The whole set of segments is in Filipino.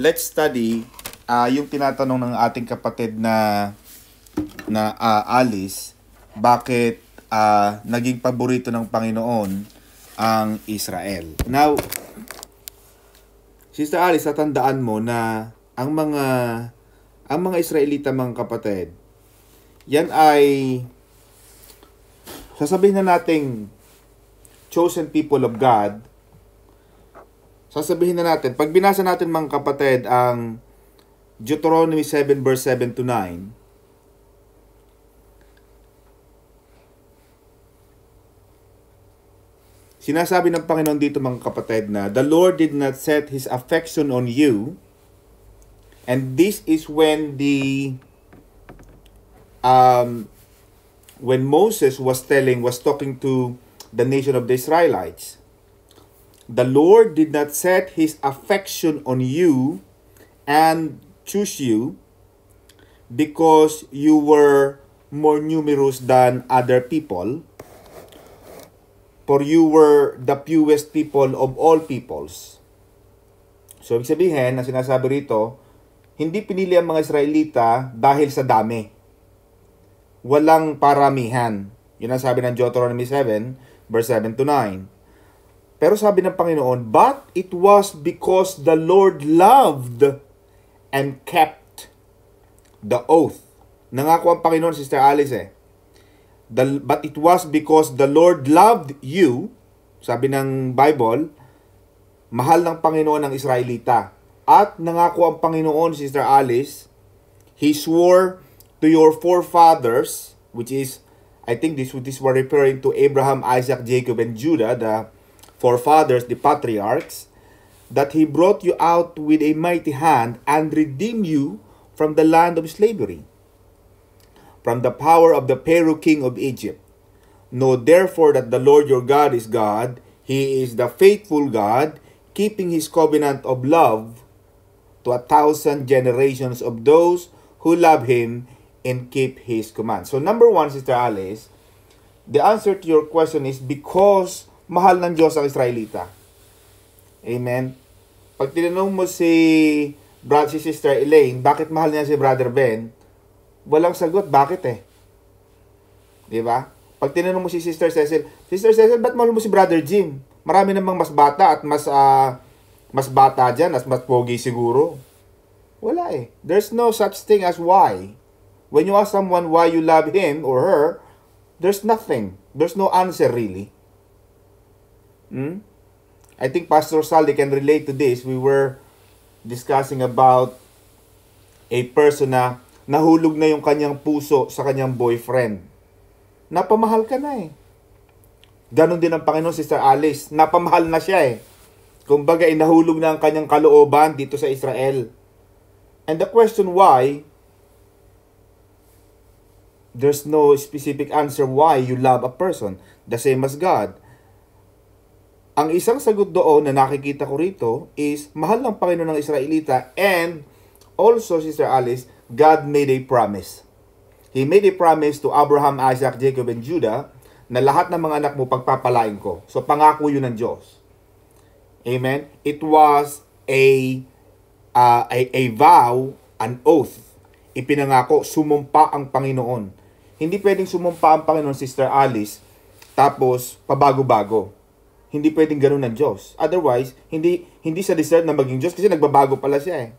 let's study yung tinatanong ng ating kapatid na Alice, bakit naging paborito ng Panginoon ang Israel. Now, Sister Alice, tatandaan mo na ang mga Israelita, mga kapatid, yan ay sasabihin na nating chosen people of God. Sasabihin na natin, pag binasa natin, mga kapatid, ang Deuteronomy 7 verse 7 to 9, sinasabi ng Panginoon dito, mga kapatid, na the Lord did not set His affection on you. And this is when when Moses was talking to the nation of the Israelites. The Lord did not set His affection on you and choose you because you were more numerous than other people, for you were the fewest people of all peoples. So, ibig sabihin, na sinasabi rito, hindi pinili ang mga Israelita dahil sa dami. Walang paramihan. Yun ang sabi ng Deuteronomy 7, verse 7 to 9. Pero sabi ng Panginoon, but it was because the Lord loved and kept the oath. Nangako ang Panginoon, Sister Alice but it was because the Lord loved you, sabi ng Bible, mahal ng Panginoon ang Israelita. At nangako ang Panginoon, Sister Alice, He swore to your forefathers, which is, I think this were referring to Abraham, Isaac, Jacob, and Judah, the forefathers, the patriarchs, that He brought you out with a mighty hand and redeemed you from the land of slavery, from the power of the Pharaoh king of Egypt. Know therefore that the Lord your God is God. He is the faithful God, keeping His covenant of love to 1,000 generations of those who love Him and keep His commands. So number one, Sister Alice, the answer to your question is because mahal ng Diyos ang Israelita. Amen? Pag tinanong mo si Sister Elaine, bakit mahal niya si Brother Ben? Walang sagot, bakit Di ba? Pag tinanong mo si Sister Cecil, ba't mahal mo si Brother Jim? Marami namang mas bata at mas bata dyan, mas pogi siguro. Wala There's no such thing as why. When you ask someone why you love him or her, there's nothing. There's no answer really. I think Pastor Saldi can relate to this. We were discussing about a person na nahulog na yung kanyang puso sa kanyang boyfriend. Napamahal ka na Ganon din ang Panginoon, Sister Alice. Napamahal na siya Kumbaga, nahulog na ang kanyang kalooban dito sa Israel. And the question why, there's no specific answer why you love a person, the same as God. Ang isang sagot doon na nakikita ko rito is, mahal ng Panginoon ng Israelita, and also, Sister Alice, God made a promise. He made a promise to Abraham, Isaac, Jacob, and Judah na lahat ng mga anak mo pagpapalain ko. So, pangako yun ng Diyos. Amen? It was a vow, an oath. Ipinangako, sumumpa ang Panginoon. Hindi pwedeng sumumpa ang Panginoon, Sister Alice, tapos pabago-bago. Hindi pwedeng ganun ng Diyos. Otherwise, hindi siya deserve na maging Diyos kasi nagbabago pala siya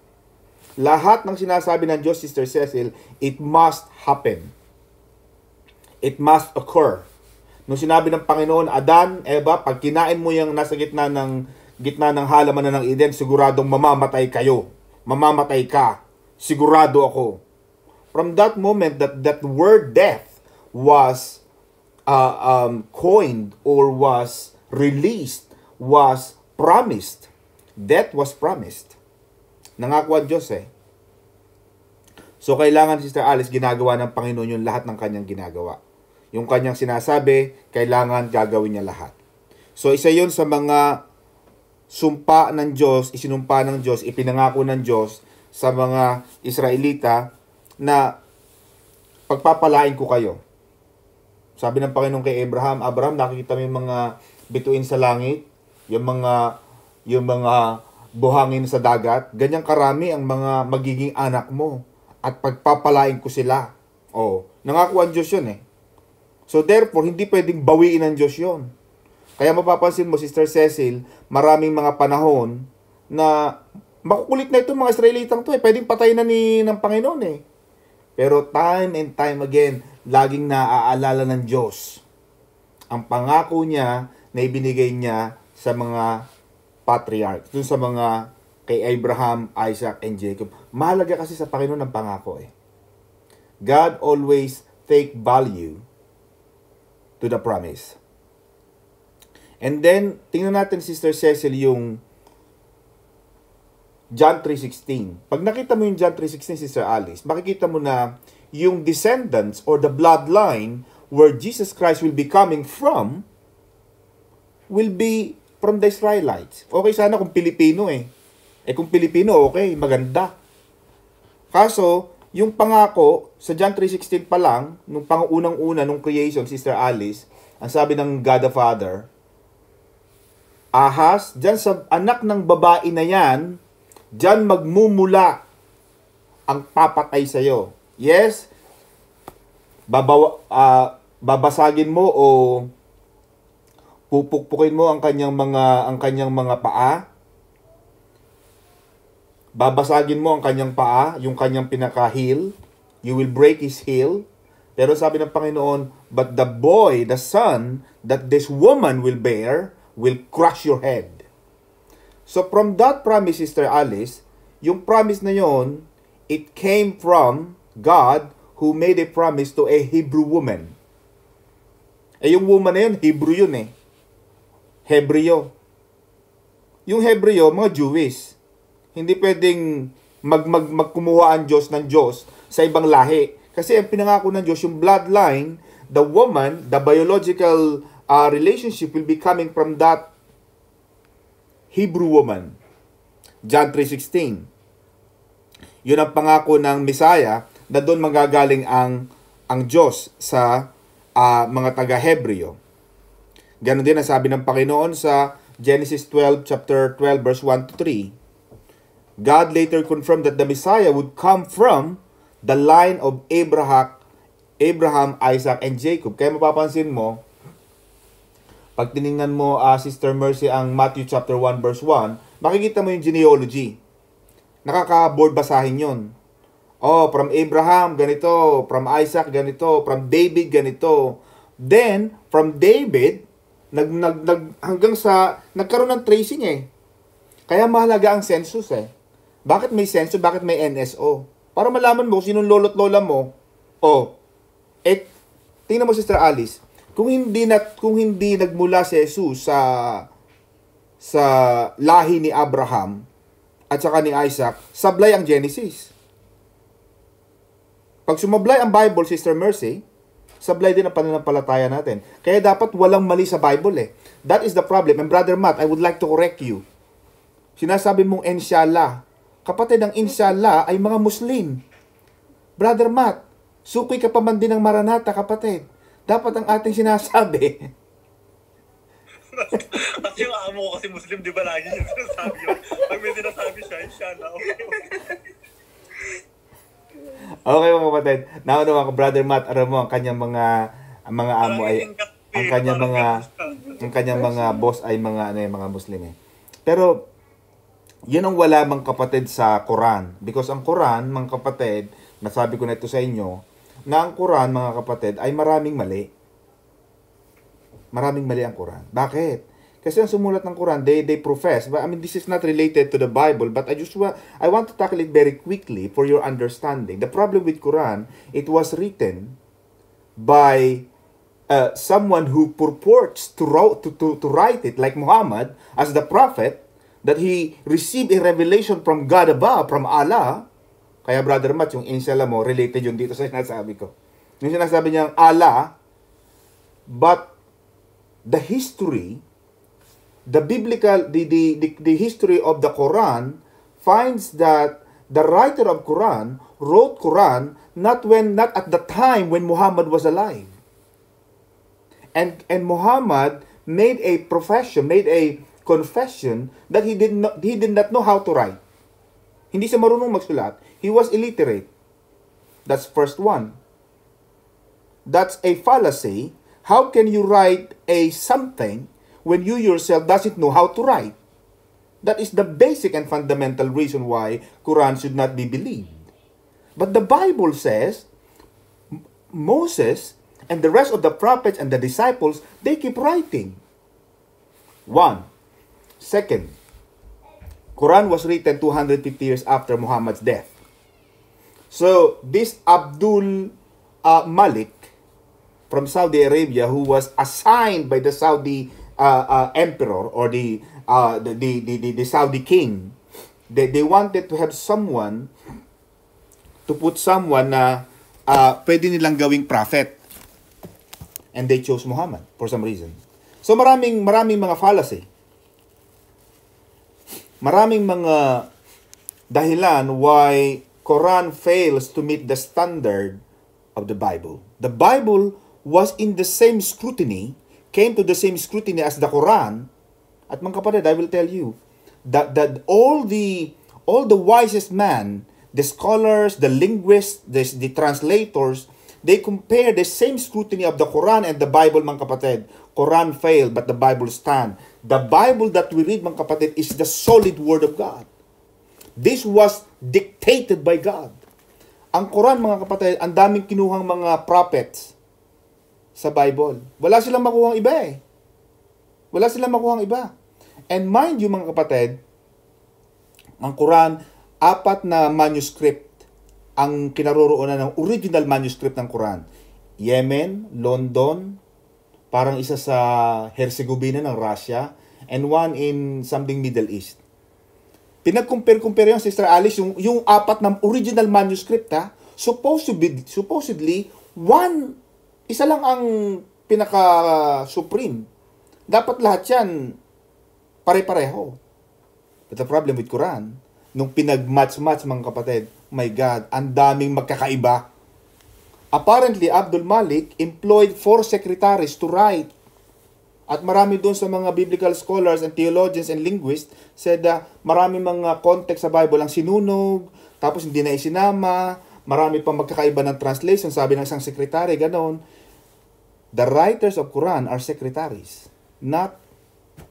Lahat ng sinasabi ng Diyos, Sister Cecil, it must happen. It must occur. Nung sinabi ng Panginoon, Adan, Eva, pag kinain mo yung nasa gitna ng halaman na ng Eden, siguradong mamamatay kayo. Mamamatay ka. Sigurado ako. From that moment that word death was coined or was released, was promised. Death was promised. Nangako ang Diyos So, kailangan, Sister Alice, ginagawa ng Panginoon yung lahat ng kanyang ginagawa. Yung kanyang sinasabi, kailangan gagawin niya lahat. So, isa yun sa mga sumpa ng Diyos, isinumpa ng Diyos, ipinangako ng Diyos sa mga Israelita na pagpapalain ko kayo. Sabi ng Panginoon kay Abraham, Abraham, nakikita mo yung mga bituin sa langit, yung mga buhangin sa dagat, ganyang karami ang mga magiging anak mo at pagpapalain ko sila. Oh, nangako ang Diyos yun eh. So therefore, hindi pwedeng bawiin ng Diyos yun. Kaya mapapansin mo, Sister Cecil, maraming mga panahon na makukulit na itong mga Israelitang to eh. Pwedeng patay na ng Panginoon eh. Pero time and time again, laging naaalala ng Diyos ang pangako niya na ibinigay niya sa mga patriarchs, dun sa mga kay Abraham, Isaac, and Jacob. Mahalaga kasi sa Panginoon ang pangako eh. God always take value to the promise. And then, tingnan natin, Sister Cecil, yung John 3:16. Pag nakita mo yung John 3:16, Sister Alice, makikita mo na yung descendants or the bloodline where Jesus Christ will be coming from will be from the Israelites. Okay sana kung Pilipino eh. Eh kung Pilipino, okay, maganda. Kaso, yung pangako sa John 3:16 pa lang, nung pangunang-una, nung creation, Sister Alice, ang sabi ng God the Father, Ahas, dyan sa anak ng babae na yan, dyan magmumula ang papatay sa'yo. Yes, babasagin mo o pupukpukin mo ang kanyang mga paa. Babasagin mo ang kanyang paa, yung kanyang pinaka-heel. You will break his heel. Pero sabi ng Panginoon, but the boy, the son that this woman will bear will crush your head. So from that promise, Sister Alice, yung promise na yon, it came from God who made a promise to a Hebrew woman. Eh yung woman na yun, Hebrew yun eh. Hebreo. Yung Hebreo, mga Jewish. Hindi pwedeng magkumuha ang Diyos ng Diyos sa ibang lahi. Kasi ang pinangako ng Diyos, yung bloodline, the woman, the biological relationship will be coming from that Hebrew woman. John 3:16. Yun ang pangako ng Messiah na doon magagaling ang Diyos sa mga taga-Hebreo. Ganon din ang sabi ng Panginoon sa Genesis 12, chapter 12, verse 1 to 3. God later confirmed that the Messiah would come from the line of Abraham, Isaac, and Jacob. Kaya mapapansin mo, pag tiningnan mo, Sister Mercy, ang Matthew chapter 1, verse 1, makikita mo yung genealogy. Nakaka-board basahin yun. Oh, from Abraham, ganito. From Isaac, ganito. From David, ganito. Then, from David, hanggang sa, nagkaroon ng tracing eh. Kaya mahalaga ang census eh. Bakit may census? Bakit may NSO? Para malaman mo sinong lolo't lola mo. Oh, tingnan mo, Sister Alice, kung hindi nagmula si Jesus sa lahi ni Abraham at saka ni Isaac, sablay ang Genesis. Pag sumablay ang Bible, Sister Mercy, sablay din ang pananampalataya natin. Kaya dapat walang mali sa Bible eh. That is the problem. And Brother Matt, I would like to correct you. Sinasabi mong inshallah. Kapatid, ang inshallah ay mga Muslim. Brother Matt, suki ka pa man din ng Maranatha, kapatid. Dapat ang ating sinasabi. Kasi yung amo ko kasi Muslim, di ba lagi yung sinasabi yun? Pag may sinasabi siya, inshallah, okay. Okay mga kapatid. Naunawa ko, Brother Matt, aram mo, ang kanyang mga amo ay, ang kanyang mga boss ay mga Muslim eh. Pero, yun ang wala mga kapatid sa Quran. Because ang Quran, mga kapatid, nasabi ko na ito sa inyo, na ang Quran, mga kapatid, ay maraming mali. Maraming mali ang Quran. Bakit? Kasi ang sumulat ng Quran, they profess. I mean, this is not related to the Bible, but I want to tackle it very quickly for your understanding. The problem with Quran, it was written by someone who purports to write it, like Muhammad, as the prophet, that he received a revelation from God above, from Allah. Kaya Brother Matt, yung inshallah mo, related yun dito sa sinasabi ko. Yung sinasabi niyang Allah, but the history, the biblical, the history of the Quran finds that the writer of Quran wrote Quran not at the time when Muhammad was alive. And Muhammad made a profession, made a confession that he did not know how to write. Hindi siya marunong magsulat. He was illiterate. That's first one. That's a fallacy. How can you write a something when you yourself doesn't know how to write? That is the basic and fundamental reason why Quran should not be believed. But the Bible says Moses and the rest of the prophets and the disciples, they keep writing. One. Second, Quran was written 250 years after Muhammad's death. So this Abdul Malik from Saudi Arabia, who was assigned by the Saudi emperor or the Saudi king, they wanted to have someone, to put someone na pwede nilang gawing prophet, and they chose Muhammad for some reason. So maraming mga fallacy. Maraming mga dahilan why Quran fails to meet the standard of the Bible. The Bible was in the same scrutiny, came to the same scrutiny as the Quran. At mga kapatid, I will tell you that all the wisest man, the scholars, the linguists, the translators, they compare the same scrutiny of the Quran and the Bible, mga kapatid. Quran failed, but the Bible stand. The Bible that we read, mga kapatid, is the solid Word of God. This was dictated by God. Ang Quran, mga kapatid, ang daming kinuhang mga prophets sa Bible. Wala silang makuhang iba eh. Wala silang makuhang iba. And mind you, mga kapatid, ang Quran, 4 na manuscript ang kinaroroonan ng original manuscript ng Quran. Yemen, London, parang isa sa Herzegovina ng Russia, and one in something Middle East. Pinag-compare yung Sister Alice, yung 4 na original manuscript, supposedly, isa lang ang pinaka-supreme. Dapat lahat yan pare-pareho. But the problem with Quran, nung pinag-match-match, mga kapatid, my God, ang daming magkakaiba. Apparently, Abdul Malik employed 4 secretaries to write. At marami doon sa mga biblical scholars and theologians and linguists said marami mga context sa Bible ang sinunog, tapos hindi na isinama, marami pang magkakaiba ng translation, sabi ng isang secretary, ganon. The writers of Quran are secretaries, not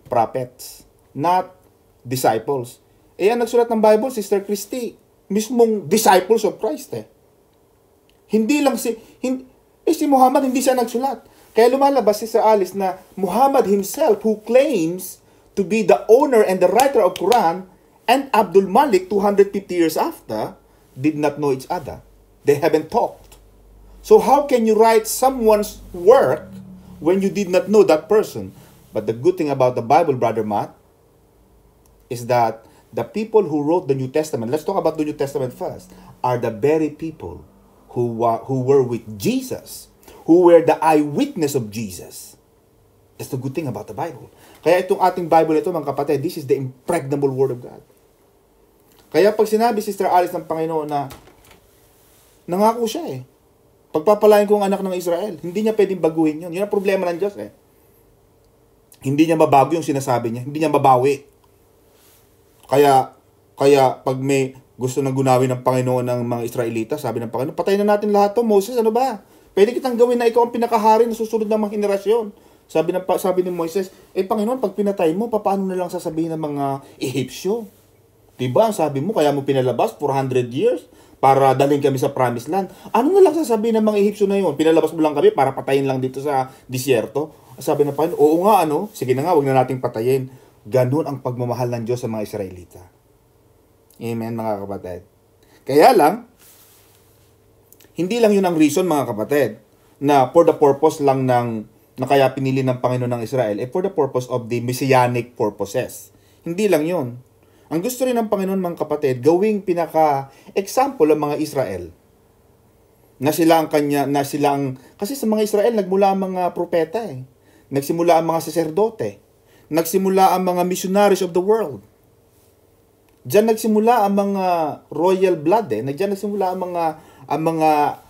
prophets, not disciples. Ang nagsulat ng Bible, Sister Christy, mismong disciples of Christ eh. Hindi lang si Muhammad, hindi siya nagsulat. Kaya lumalabas si Sir Alice na Muhammad himself, who claims to be the owner and the writer of Quran, and Abdul Malik, 250 years after, did not know each other. They haven't talked. So how can you write someone's work when you did not know that person? But the good thing about the Bible, Brother Matt, is that the people who wrote the New Testament, let's talk about the New Testament first, are the very people who were with Jesus, who were the eyewitness of Jesus. That's the good thing about the Bible. Kaya itong ating Bible ito, mga kapatid, this is the impregnable Word of God. Kaya pag sinabi Sister Alice ng Panginoon na nangako siya eh, pagpapalain ko ang anak ng Israel, hindi niya pwedeng baguhin yun. Yun ang problema ng Diyos eh. Hindi niya mabago yung sinasabi niya, hindi niya mabawi. Kaya pag may gusto nang gunawin ng Panginoon ng mga Israelita, sabi ng Panginoon, patayin na natin lahat to. Moses, ano ba? Pwede kitang gawin na ikaw ang pinakahari na susunod ng mga henerasyon. Sabi ni Moises, Panginoon, pag pinatay mo, paano na lang sasabihin ng mga Ehipsyo? Diba, sabi mo, kaya mo pinalabas 400 years para dalhin kami sa promised land. Ano na lang sasabihin ng mga Ehipsyo na yun? Pinalabas mo lang kami para patayin lang dito sa disyerto? Sabi ng Panginoon, oo nga, sige na nga, wag na nating patayin. Ganun ang pagmamahal ng Diyos sa mga Israelita. Amen, mga kapatid. Kaya lang, hindi lang yun ang reason, mga kapatid, na for the purpose lang na kaya pinili ng Panginoon ng Israel, for the purpose of the messianic purposes. Hindi lang yun. Ang gusto rin ng Panginoon, mga kapatid, gawing pinaka-example ang mga Israel. Kasi sa mga Israel, nagmula ang mga propeta eh. Nagsimula ang mga saserdote. Nagsimula ang mga missionaries of the world. Diyan nagsimula ang mga royal blood eh. Diyan nagsimula ang mga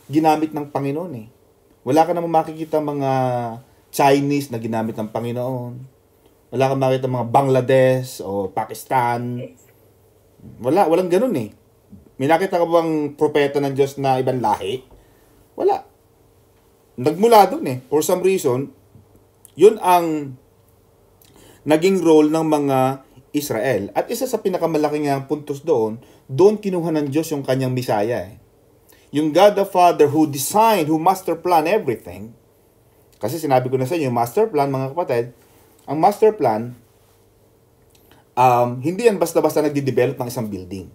ginamit ng Panginoon eh. Wala ka namang makikita mga Chinese na ginamit ng Panginoon. Wala kang makita mga Bangladesh o Pakistan. Walang ganun eh. May nakita ka bang propeta ng Diyos na ibang lahi? Wala. Nagmula doon eh. For some reason, yun ang naging role ng mga Israel. At isa sa pinakamalaking puntos doon kinuha ng Diyos yung kanyang Misaya eh. Yung God the Father who designed, who master plan everything. Kasi sinabi ko na sa inyo, yung master plan, mga kapatid, ang master plan, hindi yan basta-basta nagde-develop ng isang building.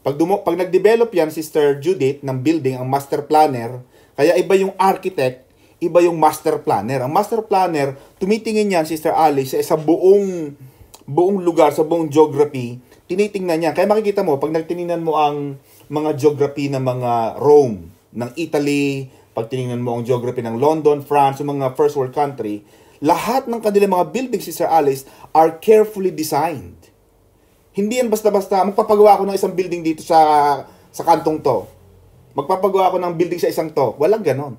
Pag nag-develop yan, Sister Judith, ng building, ang master planner, kaya iba yung architect, iba yung master planner. Ang master planner, tumitingin yan, Sister Alice, sa isang buong lugar, sa buong geography, tinitingnan niya. Kaya makikita mo, pag nagtiningnan mo ang mga geography ng mga Rome, ng Italy, pag tinignan mo ang geography ng London, France, yung mga first world country, lahat ng kanilang mga buildings, Sister Alice, are carefully designed. Hindi yan basta-basta, magpapagawa ako ng isang building dito sa kantong to. Magpapagawa ako ng building sa isang to. Walang ganon.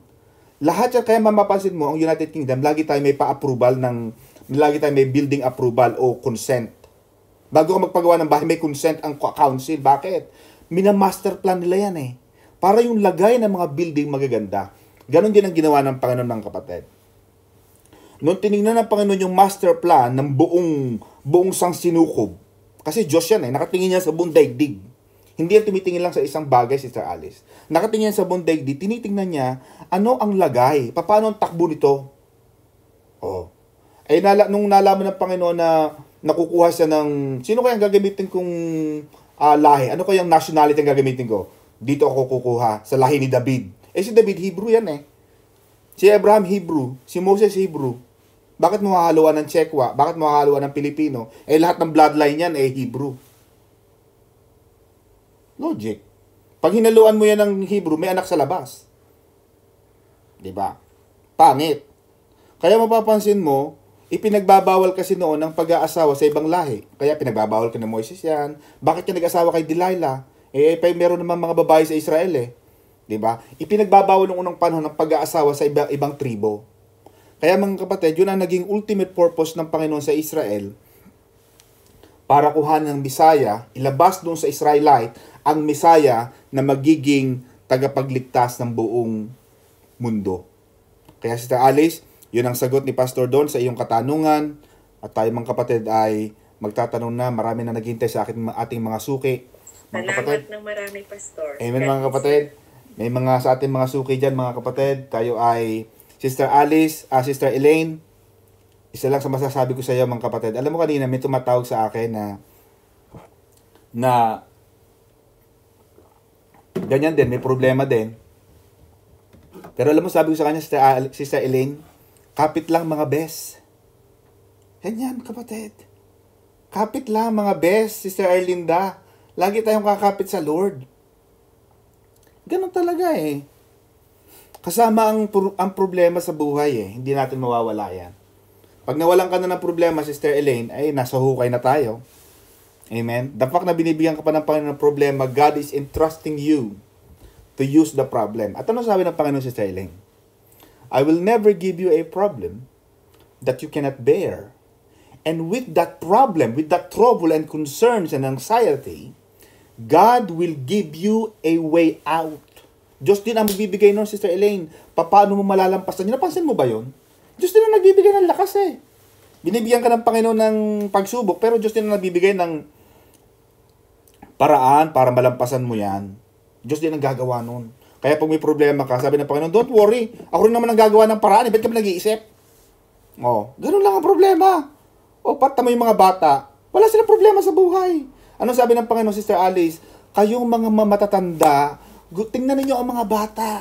Lahat yan, kaya mapapansin mo, ang United Kingdom, lagi tayo may pa-approval lagi tayo may building approval o consent. Bago ka magpagawa ng bahay, may consent ang council. Bakit? Minamaster plan nila yan eh. Para yung lagay ng mga building magaganda. Ganon din ang ginawa ng Panginoon ng kapatid. Noong tinignan ng Panginoon yung master plan ng buong sangsinukob, kasi Diyos yan eh, nakatingin yan sa buong daigdig. Hindi yan tumitingin lang sa isang bagay, Sister Alice. Nakatingin yan sa buong daigdig, tinitingnan niya, ano ang lagay? Paano ang takbo nito? Oh. Eh, nung nalaman ng Panginoon na nakukuha siya ng, sino kaya ang gagamitin kong lahi? Ano kaya ang nationality ang gagamitin ko? Dito ako kukuha sa lahi ni David. Eh si David, Hebrew yan eh. Si Abraham, Hebrew. Si Moses, Hebrew. Bakit mo hahaluan ng Chekwa? Bakit mo hahaluan ng Pilipino? Eh lahat ng bloodline yan eh Hebrew. Logic. Pag hinaluan mo yan ng Hebrew, may anak sa labas. Diba? Pangit. Kaya mapapansin mo, ipinagbabawal kasi noon ang pag-aasawa sa ibang lahi. Kaya pinagbabawal ka ng Moises yan. Bakit ka nag-asawa kay Delilah? Eh, meron naman mga babae sa Israel eh. Diba? Ipinagbabawal ng unang panahon ng pag-aasawa sa ibang tribo. Kaya mga kapatid, yun ang naging ultimate purpose ng Panginoon sa Israel para kuhanin ng Misaya, ilabas doon sa Israelite ang Misaya na magiging tagapagligtas ng buong mundo. Kaya Sister Alice, yun ang sagot ni Pastor Don sa iyong katanungan at tayo mga kapatid ay magtatanong na, marami na naghintay sa ating mga suki. Mga kapatid, ng marami, Pastor. Amen mga kapatid. May mga sa ating mga suki dyan mga kapatid. Tayo ay Sister Alice, Sister Elaine. Isa lang sa masasabi ko sa iyo mga kapatid. Alam mo kanina may tumatawag sa akin na ganyan din, may problema din. Pero alam mo sabi ko sa kanya, Sister Elaine, kapit lang mga bes. Ganyan kapatid. Kapit lang mga bes, Sister Erlinda. Lagi tayong kakapit sa Lord. Ganun talaga eh. Kasama ang problema sa buhay eh. Hindi natin mawawala yan. Pag nawalan ka na ng problema, Sister Elaine, ay nasa hukay na tayo. Amen? The fact na binibigyan ka pa ng Panginoon ng problema, God is entrusting you to use the problem. At ano sabi ng Panginoon, Sister Elaine? I will never give you a problem that you cannot bear. And with that problem, with that trouble and concerns and anxiety, God will give you a way out. Diyos din ang magbibigay nun, Sister Elaine. Paano mo malalampasan yun? Napansin mo ba yun? Diyos din ang nagbibigay ng lakas eh. Binibigyan ka ng Panginoon ng pagsubok, pero Diyos din ang nagbibigay ng paraan para malampasan mo yan. Diyos din ang gagawa nun. Kaya pag may problema ka, sabi ng Panginoon, don't worry. Ako rin naman ang gagawa ng paraan. Ba't ka ba nag-iisip? Ganun lang ang problema. Pata mo yung mga bata. Wala silang problema sa buhay. Ano sabi ng Panginoon, Sister Alice? Kayong mga matatanda, tingnan ninyo ang mga bata.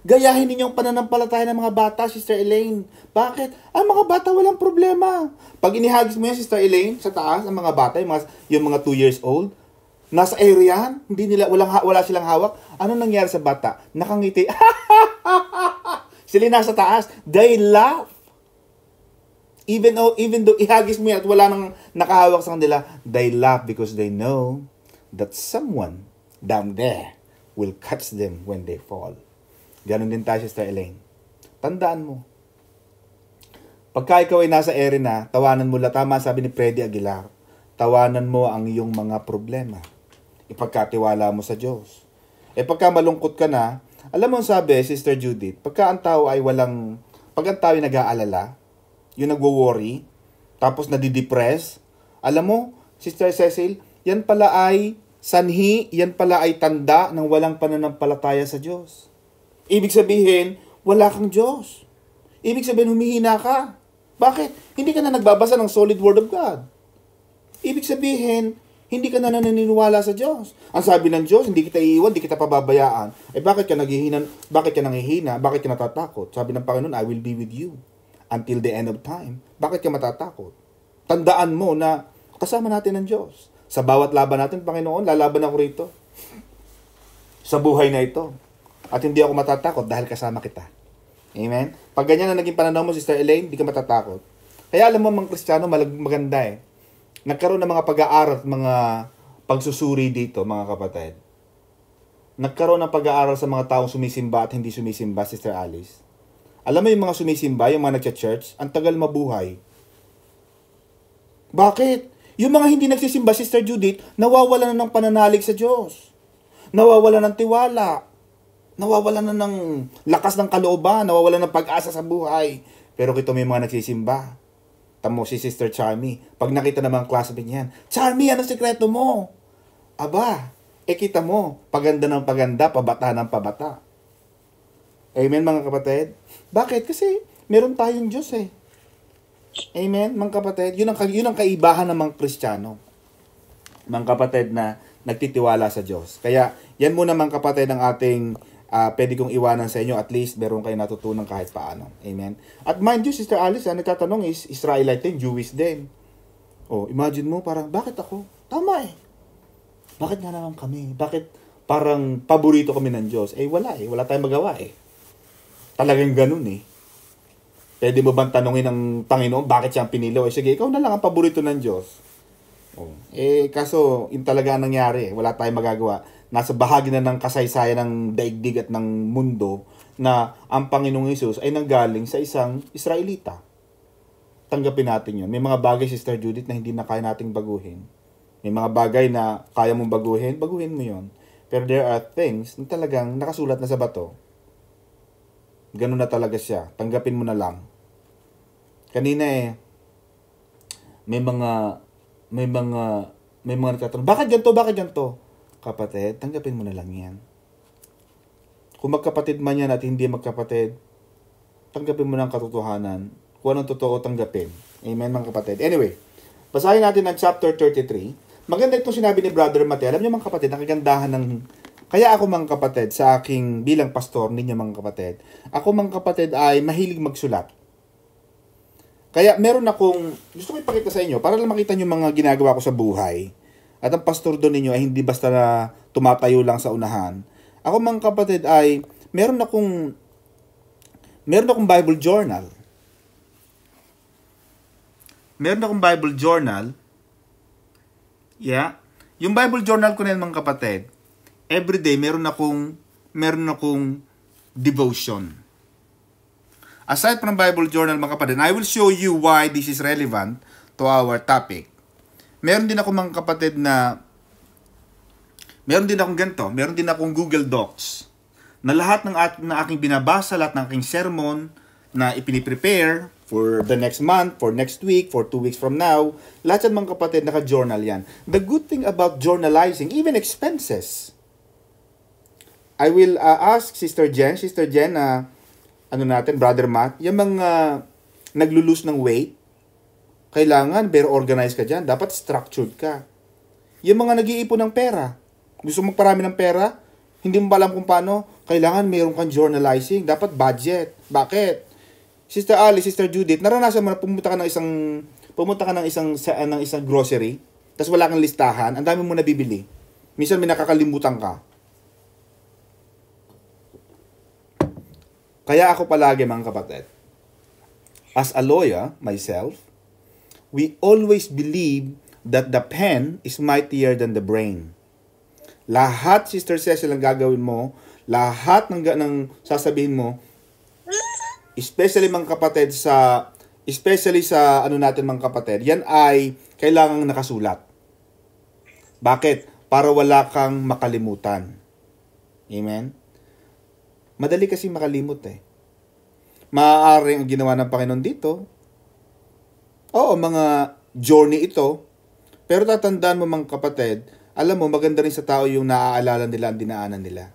Gayahin ninyo ang pananampalataya ng mga bata, Sister Elaine. Bakit? Ang mga bata walang problema. Pag inihagis mo yan, Sister Elaine, sa taas, ang mga bata, yung mga 2 years old, nasa area, wala silang hawak. Anong nangyari sa bata? Nakangiti. Sila nasa taas. They laugh. Even though ihagis mo yan at wala nang nakahawak sa kanila, they laugh because they know that someone down there will catch them when they fall. Ganon din tayo, Sister Elaine. Tandaan mo, Pagka ikaw ay nasa ere na, tawanan mo lang, tama sabi ni Freddy Aguilar, tawanan mo ang iyong mga problema. Ipagkatiwala mo sa Diyos. Pagka malungkot ka na, alam mo sabi, Sister Judith, pag ang tao ay nag-aalala, yung nagwo-worry, tapos nadidepress, alam mo, Sister Cecil, yan pala ay sanhi, yan pala ay tanda ng walang pananampalataya sa Diyos. Ibig sabihin, wala kang Diyos. Ibig sabihin, humihina ka. Bakit? Hindi ka na nagbabasa ng solid Word of God. Ibig sabihin, hindi ka na naniniwala sa Diyos. Ang sabi ng Diyos, hindi kita iiwan, hindi kita pababayaan. Bakit ka naghihina? Bakit ka nanghihina? Bakit ka natatakot? Sabi ng Panginoon, I will be with you until the end of time. Bakit ka matatakot? Tandaan mo na kasama natin ang Diyos. Sa bawat laban natin, Panginoon, lalaban ako rito. Sa buhay na ito. At hindi ako matatakot dahil kasama kita. Amen? Pag ganyan na naging pananaw mo, Sister Elaine, hindi ka matatakot. Kaya alam mo, mga Kristiyano, maganda eh. Nagkaroon ng mga pag-aaral at mga pagsusuri dito, mga kapatid. Nagkaroon ng pag-aaral sa mga taong sumisimba at hindi sumisimba, Sister Alice. Alam mo yung mga sumisimba, yung mga nagcha-church, ang tagal mabuhay. Bakit? Yung mga hindi nagsisimba, Sister Judith, nawawala na ng pananalig sa Diyos. Nawawala ng tiwala. Nawawala na ng lakas ng kalooban. Nawawala ng pag-asa sa buhay. Pero kito may mga nagsisimba. Tamo si Sister Charmy. Pag nakita naman ang classmate niyan, Charmy, ano sekreto mo? Aba, kita mo, paganda ng paganda, pabata ng pabata. Amen, mga kapatid? Bakit? Kasi meron tayong Diyos eh. Amen, mga kapatid? Yun ang kaibahan ng mga Kristiyano. Mga kapatid na nagtitiwala sa Diyos. Kaya, yan muna mga kapatid ang ating pwede kong iwanan sa inyo. At least, meron kayo natutunan kahit paano. Amen? At mind you, Sister Alice, nagtatanong is, Israelite din, Jewish din. Imagine mo, parang, bakit ako? Tama eh. Bakit nga naman kami? Bakit parang paborito kami ng Diyos? Wala eh. Wala tayong magawa eh. Talagang ganun eh. Pwede mo bang tanungin ng Panginoon, bakit siya ang pinili? Sige, ikaw na lang ang paborito ng Diyos. Kaso, yun talaga ang nangyari. Wala tayong magagawa. Nasa bahagi na ng kasaysayan ng daigdig at ng mundo na ang Panginoong Hesus ay nanggaling sa isang Israelita. Tanggapin natin yun. May mga bagay, Sister Judith, na hindi na kaya nating baguhin. May mga bagay na kaya mong baguhin mo yun. Pero there are things na talagang nakasulat na sa bato. Ganun na talaga siya. Tanggapin mo na lang. Kanina may mga nagtatanong, bakit ganito? Kapatid, tanggapin mo na lang yan. Kung magkapatid man yan at hindi magkapatid, tanggapin mo ng katotohanan. Kung anong totoo, tanggapin. Amen, mga kapatid. Anyway, basahin natin ang chapter 33. Maganda itong sinabi ni Brother Mateo. Alam niyo mga kapatid, nakagandahan ng... Kaya ako mga kapatid, sa aking bilang pastor ninyo mga kapatid, ako mga kapatid ay mahilig magsulat. Kaya meron akong, gusto ko ipakita sa inyo, para lang makita nyo mga ginagawa ko sa buhay. At ang pastor doon ninyo ay hindi basta na tumatayo lang sa unahan. Ako mga kapatid ay, meron akong Bible journal. Meron akong Bible journal. Yeah. Yung Bible journal ko na yun mga kapatid, everyday meron akong devotion. Aside from Bible journal mga kapatid, I will show you why this is relevant to our topic. Meron din ako mga kapatid na meron din akong Google Docs na lahat ng aking binabasa, lahat ng aking sermon na ipiniprepare for the next month, for next week, for 2 weeks from now, lahat yan mga kapatid naka-journal yan. The good thing about journalizing, even expenses, I will ask Sister Jen, Brother Matt, yung mga naglulose ng weight, kailangan very organized ka dyan. Dapat structured ka. Yung mga nag-iipon ng pera, gusto mong parami ng pera, hindi mo alam kung paano, kailangan mayroon kang journalizing. Dapat budget. Bakit? Sister Alice, Sister Judith, naranasan mo na pumunta ka ng isang grocery, tapos wala kang listahan, ang dami mo nabibili. Minsan may nakakalimutan ka. Kaya ako palagi mga kapatid, as a lawyer, myself, we always believe that the pen is mightier than the brain. Lahat, Sister Cecil, ang gagawin mo, lahat ng sasabihin mo, especially mga kapatid sa especially sa ano natin mga kapatid, yan ay kailangang nakasulat. Bakit? Para wala kang makalimutan. Amen? Madali kasi makalimot eh. Maaaring ang ginawa ng Panginoon dito, oo, mga journey ito, pero tatandaan mo mga kapatid, alam mo, maganda rin sa tao yung naaalala nila ang dinaanan nila.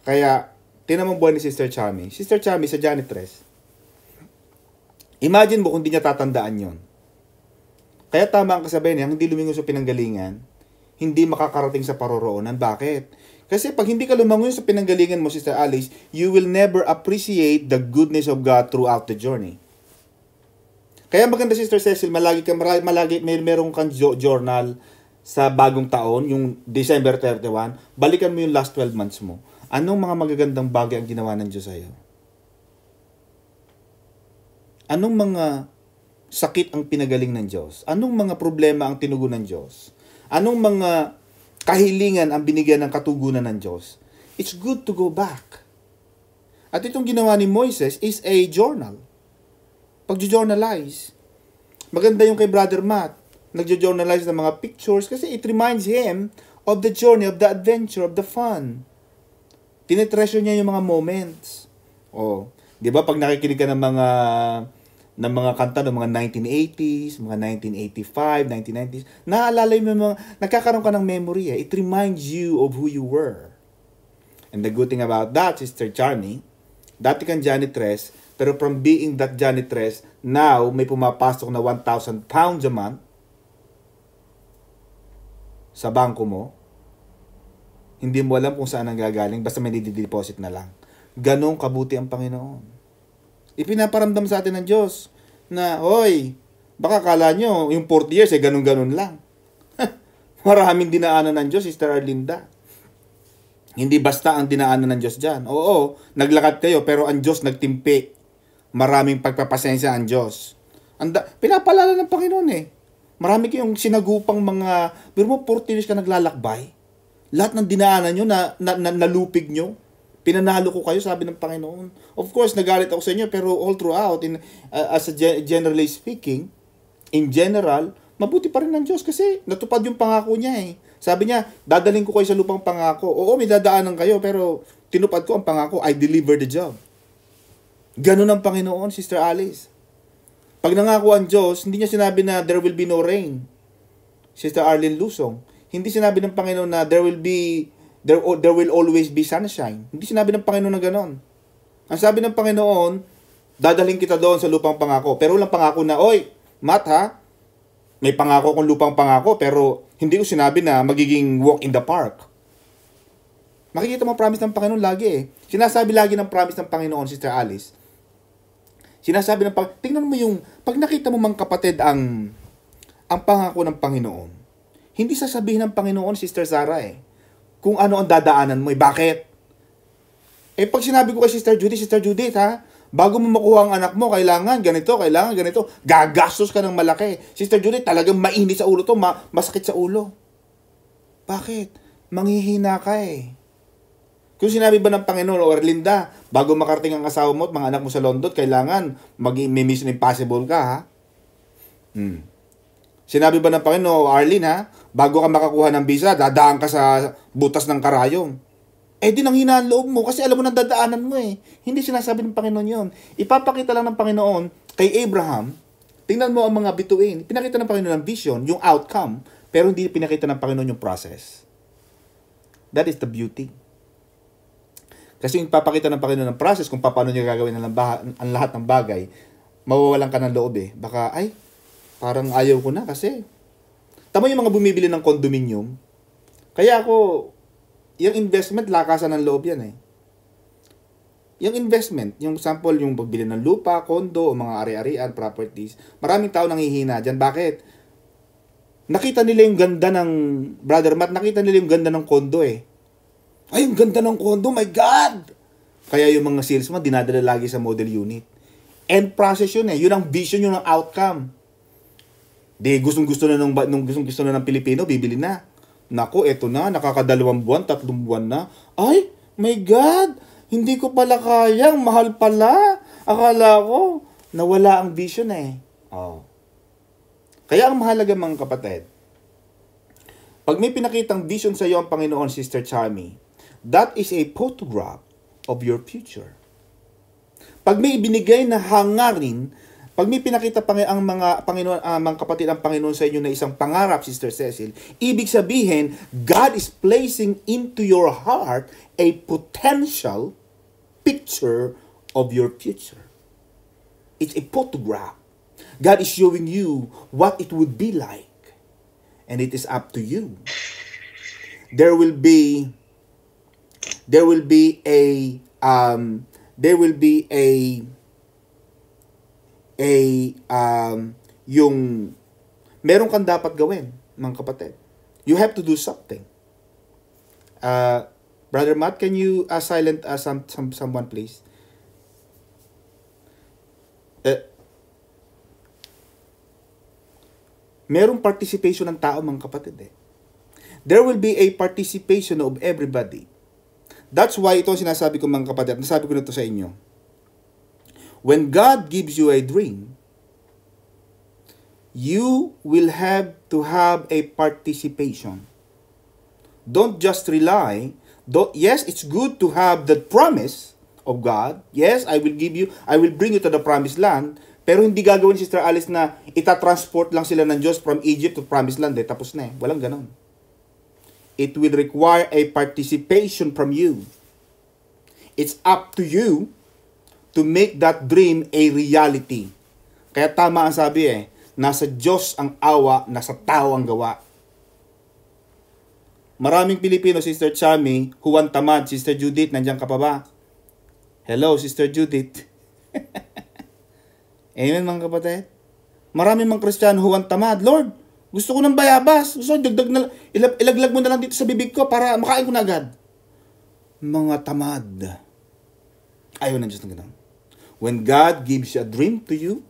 Kaya, tinan mo buhay ni Sister Chami. Sister Chami sa Janitress. Imagine mo kung di niya tatandaan yon. Kaya tama ang kasabihan niya, hindi lumingon sa pinanggalingan, hindi makakarating sa paroroonan. Bakit? Kasi pag hindi ka lumangon sa pinanggalingan mo, Sister Alice, you will never appreciate the goodness of God throughout the journey. Kaya maganda, Sister Cecil, malagi meron kang journal sa bagong taon, yung December 31, balikan mo yung last 12 months mo. Anong mga magagandang bagay ang ginawa ng Diyos sa'yo? Anong mga sakit ang pinagaling ng Diyos? Anong mga problema ang tinugunan ng Diyos? Anong mga kahilingan ang binigyan ng katugunan ng Diyos? It's good to go back. At itong ginawa ni Moises is a journal. Pag-journalize. Maganda yung kay Brother Matt. Nag-journalize ng mga pictures kasi it reminds him of the journey, of the adventure, of the fun. Tinetreasure niya yung mga moments. Oh, 'di ba pag nakikinig ka ng mga kanta ng mga 1980s, mga 1985, 1990s, naalala mo yung mga, nagkakaroon ka ng memory eh. It reminds you of who you were. And the good thing about that, Sister Charmy, dati kang janitress, pero from being that janitress, now may pumapasok na 1,000 pounds a month sa bangko mo. Hindi mo alam kung saan ang gagaling, basta may dideposit na lang. Ganong kabuti ang Panginoon. Ipinaparamdam sa atin ng Diyos na, hoy, baka kala nyo, yung 40 years, ganun-ganun lang. Maraming dinaanan ng Diyos, Sister Arlinda. Hindi basta ang dinaanan ng Diyos dyan. Oo, naglakad kayo, pero ang Diyos nagtimpi. Maraming pagpapasensya ang Diyos. Pinapalala ng Panginoon eh. Marami kayong sinagupang mga, pero mo 40 years ka naglalakbay. Lahat ng dinaanan nyo, nalupig nyo. Pinanalo ko kayo, sabi ng Panginoon. Of course, nagalit ako sa inyo, pero all throughout, as a generally speaking, in general, mabuti pa rin ng Diyos kasi natupad yung pangako niya eh. Sabi niya, dadaling ko kayo sa lupang pangako. Oo, may dadaanan kayo, pero tinupad ko ang pangako. I deliver the job. Ganun ang Panginoon, Sister Alice. Pag nangako ang Diyos, hindi niya sinabi na there will be no rain. Sister Arlene Lusong, hindi sinabi ng Panginoon na there will always be sunshine. Hindi sinabi ng Panginoon na gano'n. Ang sabi ng Panginoon, dadaling kita doon sa lupang pangako. Pero walang pangako na, oy, Matt ha, may pangako kong lupang pangako, pero hindi ko sinabi na magiging walk in the park. Makikita mo promise ng Panginoon lagi eh. Sinasabi lagi ng promise ng Panginoon, Sister Alice. Sinasabi ng tingnan mo yung, pag nakita mo mga kapatid ang pangako ng Panginoon, hindi sasabihin ng Panginoon, Sister Sarah eh, kung ano ang dadaanan mo. Bakit? Pag sinabi ko kay Sister Judith ha, bago mo makuha ang anak mo, kailangan ganito, gagastos ka ng malaki. Sister Judith, talagang mainit sa ulo to, masakit sa ulo. Bakit? Manghihina ka eh. Kung sinabi ba ng Panginoon, o Erlinda, bago makarating ang asawa mo at mga anak mo sa London, kailangan may mission impossible ka ha? Sinabi ba ng Panginoon, Arlene ha, bago ka makakuha ng visa, dadaan ka sa butas ng karayom. Di nang hinaan loob mo kasi alam mo nang dadaanan mo eh. Hindi sinasabi ng Panginoon yon. Ipapakita lang ng Panginoon kay Abraham, tingnan mo ang mga bituin. Pinakita ng Panginoon ang vision, yung outcome, pero hindi pinakita ng Panginoon yung process. That is the beauty. Kasi yung papakita ng Panginoon ng process kung paano niya gagawin ang lahat ng bagay, mawawalan ka ng loob eh. Baka, parang ayaw ko na kasi. Tama yung mga bumibili ng condominium. Kaya ako, yung investment, lakasan ng loob yan eh. Yung investment, yung sample, yung pagbili ng lupa, condo, o mga ari-arian, properties, maraming tao nanghihina dyan. Bakit? Nakita nila yung ganda ng, Brother Matt, nakita nila yung ganda ng condo eh. Ay, yung ganda ng condo, my God! Kaya yung mga salesman, dinadala lagi sa model unit. End process yun eh. Yun ang vision, yun ang outcome. Gustong-gusto na ng Pilipino, bibili na. Nako, eto na, nakaka2 buwan, 3 buwan na. Ay, my God! Hindi ko pala kayang, mahal pala. Akala ko, nawala ang vision eh. Oh. Kaya ang mahalaga mga kapatid, pag may pinakitang vision sa iyo ang Panginoon, Sister Charmy, that is a photograph of your future. Pag may ibinigay na hangarin, pag may pinakita pa ang mga Panginoon, mga kapatid ang Panginoon sa inyo na isang pangarap, Sister Cecil, ibig sabihin, God is placing into your heart a potential picture of your future. It's a photograph. God is showing you what it would be like. And it is up to you. There will be yung meron kang dapat gawin, mga kapatid. You have to do something. Brother Matt, can you silent someone please? Merong participation ng tao, mga kapatid eh. There will be a participation of everybody. That's why ito sinasabi ko, mga kapatid. Nasabi ko na ito sa inyo. When God gives you a dream, you will have to have a participation. Don't just rely. Yes, it's good to have the promise of God. Yes, I will bring you to the promised land. Pero hindi gagawin, Sister Alice, na itatransport lang sila ng Diyos from Egypt to promised land. Tapos na eh. Walang ganon. It will require a participation from you. It's up to you to make that dream a reality. Kaya tama ang sabi eh, nasa Diyos ang awa, nasa tao ang gawa. Maraming Pilipino, Sister Charmy, huwan tamad. Sister Judith, nandiyan ka pa ba? Hello, Sister Judith. Amen, mga kapatid. Maraming mga Kristiyano huwan tamad. Lord, gusto ko ng bayabas. Gusto ko dagdag na, ilaglag mo na lang dito sa bibig ko para makain ko na agad. Mga tamad. Ayaw ng Diyos ng ganun. When God gives a dream to you,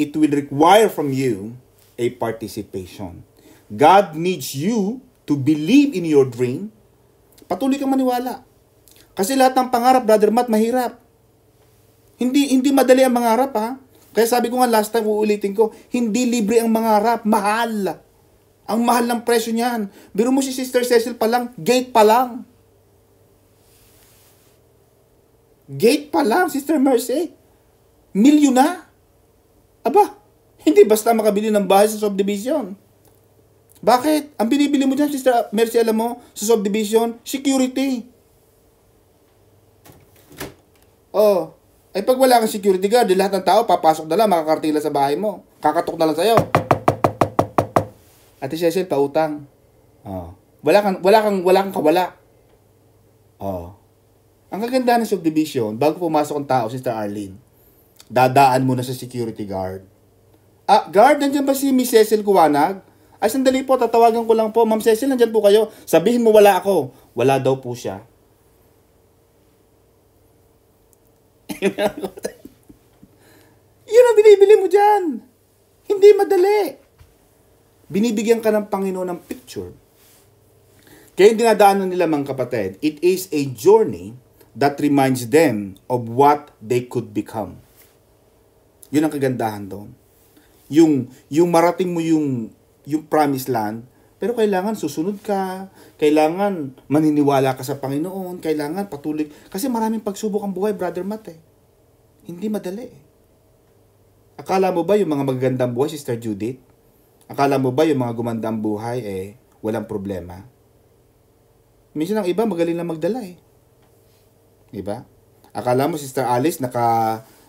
it will require from you a participation. God needs you to believe in your dream. Patuloy kang maniwala. Kasi lahat ng pangarap, Brother Matt, mahirap. Hindi madali ang mangarap, ha? Kaya sabi ko nga last time, uulitin ko, hindi libre ang mangarap, mahal. Ang mahal ng presyo niyan. Biro mo si Sister Cecil pa lang, gate pa lang. Gate pa lang, Sister Mercy. Milyon na. Aba, hindi basta makabili ng bahay sa subdivision. Bakit? Ang binibili mo dyan, Sister Mercy, alam mo, sa subdivision, security. Oh, ay pag wala kang security guard, lahat ng tao papasok na lang, makakartila sa bahay mo. Kakatok na lang sa'yo. Ate Cecil, pautang. Oh. Wala kang kawala. Oh. Ang kaganda ng subdivision, bago pumasok ang tao, Sister Arlene, dadaan mo na sa security guard. Guard, nandiyan ba si Miss Cecil Kuwanag? Ay, sandali po, tatawagan ko lang po. Ma'am Cecil, nandiyan po kayo. Sabihin mo wala ako. Wala daw po siya. Yun ang binibili mo dyan. Hindi madali. Binibigyan ka ng Panginoon ng picture. Kaya yung dinadaanan nila, mga kapatid, it is a journey that reminds them of what they could become. Yun ang kagandahan doon. Yung marating mo yung promised land, pero kailangan susunod ka, kailangan maniniwala ka sa Panginoon, kailangan patuloy. Kasi maraming pagsubok ang buhay, Brother Matt eh. Hindi madali eh. Akala mo ba yung mga magagandang buhay, Sister Judith? Akala mo ba yung mga gumandang buhay eh, walang problema? Minsan ang iba magaling lang magdala eh. Diba? Akala mo, Sister Alice,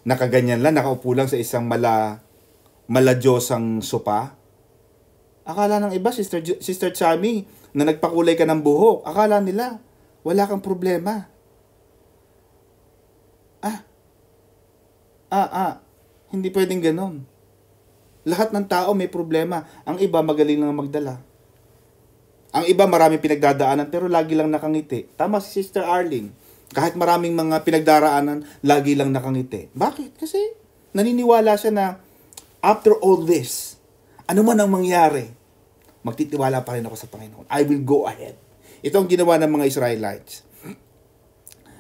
nakaganyan lang, nakaupo lang sa isang maladyosang sopa? Akala ng iba, Sister Charmy, na nagpakulay ka ng buhok. Akala nila, wala kang problema. Hindi pwedeng ganon. Lahat ng tao may problema. Ang iba, magaling lang magdala. Ang iba, maraming pinagdadaanan, pero lagi lang nakangiti. Tama si Sister Arlene. Kahit maraming mga pinagdaraanan, lagi lang nakangiti. Bakit? Kasi naniniwala siya na after all this, ano man ang mangyari, magtitiwala pa rin ako sa Panginoon. I will go ahead. Ito ang ginawa ng mga Israelites.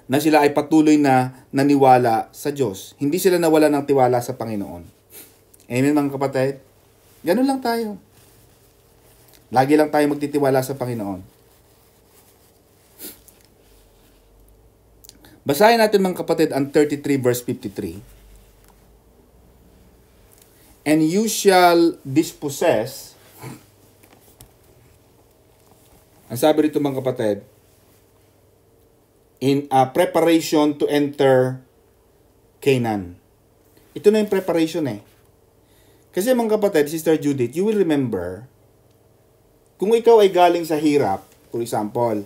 na sila ay patuloy na naniwala sa Diyos. Hindi sila nawala ng tiwala sa Panginoon. Amen mga kapatid? Ganun lang tayo. Lagi lang tayo magtitiwala sa Panginoon. Basahin natin mga kapatid ang 33 verse 53. And you shall dispossess. Ang sabi rito mga kapatid, in a preparation to enter Canaan. Ito na yung preparation eh. Kasi mga kapatid, Sister Judith, you will remember, kung ikaw ay galing sa hirap, for example,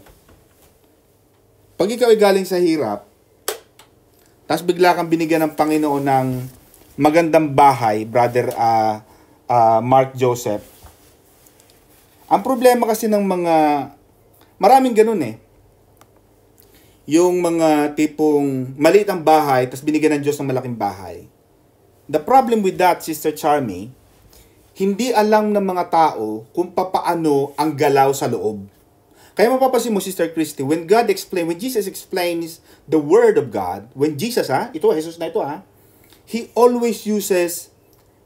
pag ikaw ay galing sa hirap, tapos bigla kang binigyan ng Panginoon ng magandang bahay, Brother Mark Joseph, ang problema kasi ng mga, maraming ganun eh, yung mga tipong maliit ang bahay, tapos binigyan ng Diyos ng malaking bahay. The problem with that, Sister Charmy, hindi alam ng mga tao kung papaano ang galaw sa loob. Kaya mapapansin mo, Sister Christy, when Jesus explains the Word of God, when Jesus, Jesus na ito, He always uses,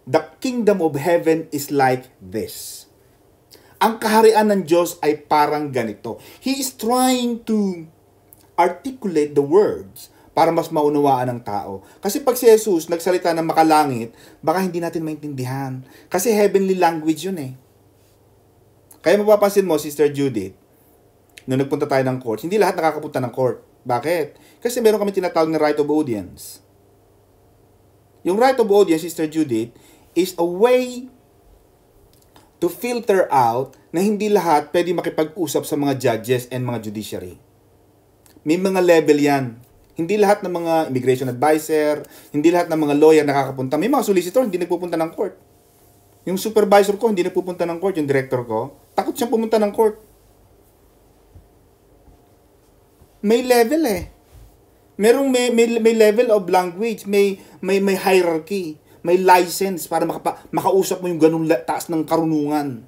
the kingdom of heaven is like this. Ang kaharian ng Diyos ay parang ganito. He is trying to articulate the words para mas maunawaan ng tao. Kasi pag si Jesus nagsalita ng makalangit, baka hindi natin maintindihan. Kasi heavenly language yun eh. Kaya mapapansin mo, Sister Judith, nung nagpunta tayo ng court, hindi lahat nakakapunta ng court. Bakit? Kasi meron kami tinatawag na right of audience. Yung right of audience, Sister Judith, is a way to filter out na hindi lahat pwede makipag-usap sa mga judges and mga judiciary. May mga level yan. Hindi lahat ng mga immigration advisor, hindi lahat ng mga lawyer nakakapunta. May mga solicitor hindi nagpupunta ng court. Yung supervisor ko hindi nagpupunta ng court, yung director ko, takot siyang pumunta ng court. May level eh. May level of language, may hierarchy, may license para makausap mo yung ganung taas ng karunungan.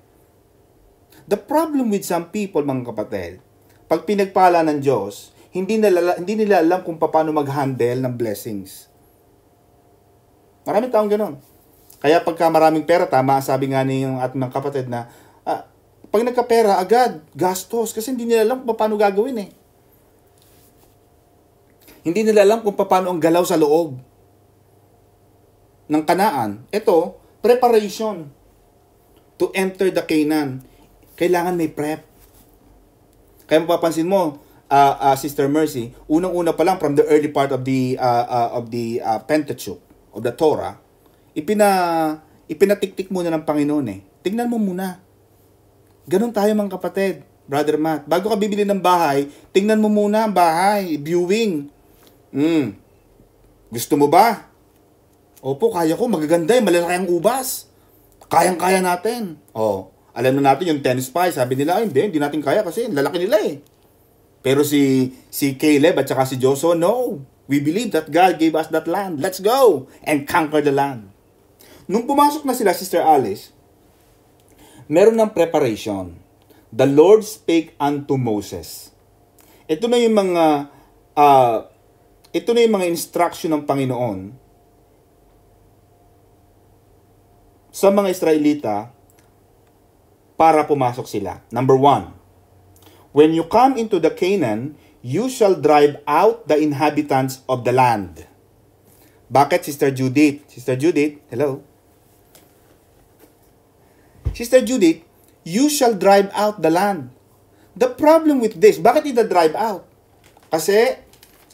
The problem with some people, mga kapatid, pag pinagpala ng Diyos, hindi nila alam kung paano mag-handle ng blessings. Maraming taong gano'n. Kaya pagka maraming pera, tama, sabi nga ni yung ating mga kapatid na, pag nagkapera, agad, gastos, kasi hindi nila alam kung paano gagawin eh. Hindi nila alam kung paano ang galaw sa loob ng Kanaan. Ito, preparation to enter the Canaan. Kailangan may prep. Kaya mapapansin mo, Sister Mercy, unang-una pa lang from the early part of the Pentateuch, of the Torah, ipinatiktik muna ng Panginoon eh. Tingnan mo muna. Ganun tayo mga kapatid, Brother Matt. Bago ka bibili ng bahay, tingnan mo muna ang bahay, viewing. Gusto mo ba? Opo, kaya ko, magaganda eh, malalaki ang ubas. Kayang-kaya natin. Alam na natin yung 10 spies, sabi nila, hindi natin kaya kasi lalaki nila eh. Pero si Caleb at saka si Joshua, no. We believe that God gave us that land. Let's go and conquer the land. Nung pumasok na sila, Sister Alice, meron ng preparation. The Lord spake unto Moses. Ito na yung mga instruction ng Panginoon sa mga Israelita para pumasok sila. Number 1. When you come into the Canaan, you shall drive out the inhabitants of the land. Bakit, Sister Judith? Sister Judith, hello? Sister Judith, you shall drive out the land. The problem with this, bakit ida-drive out? Kasi,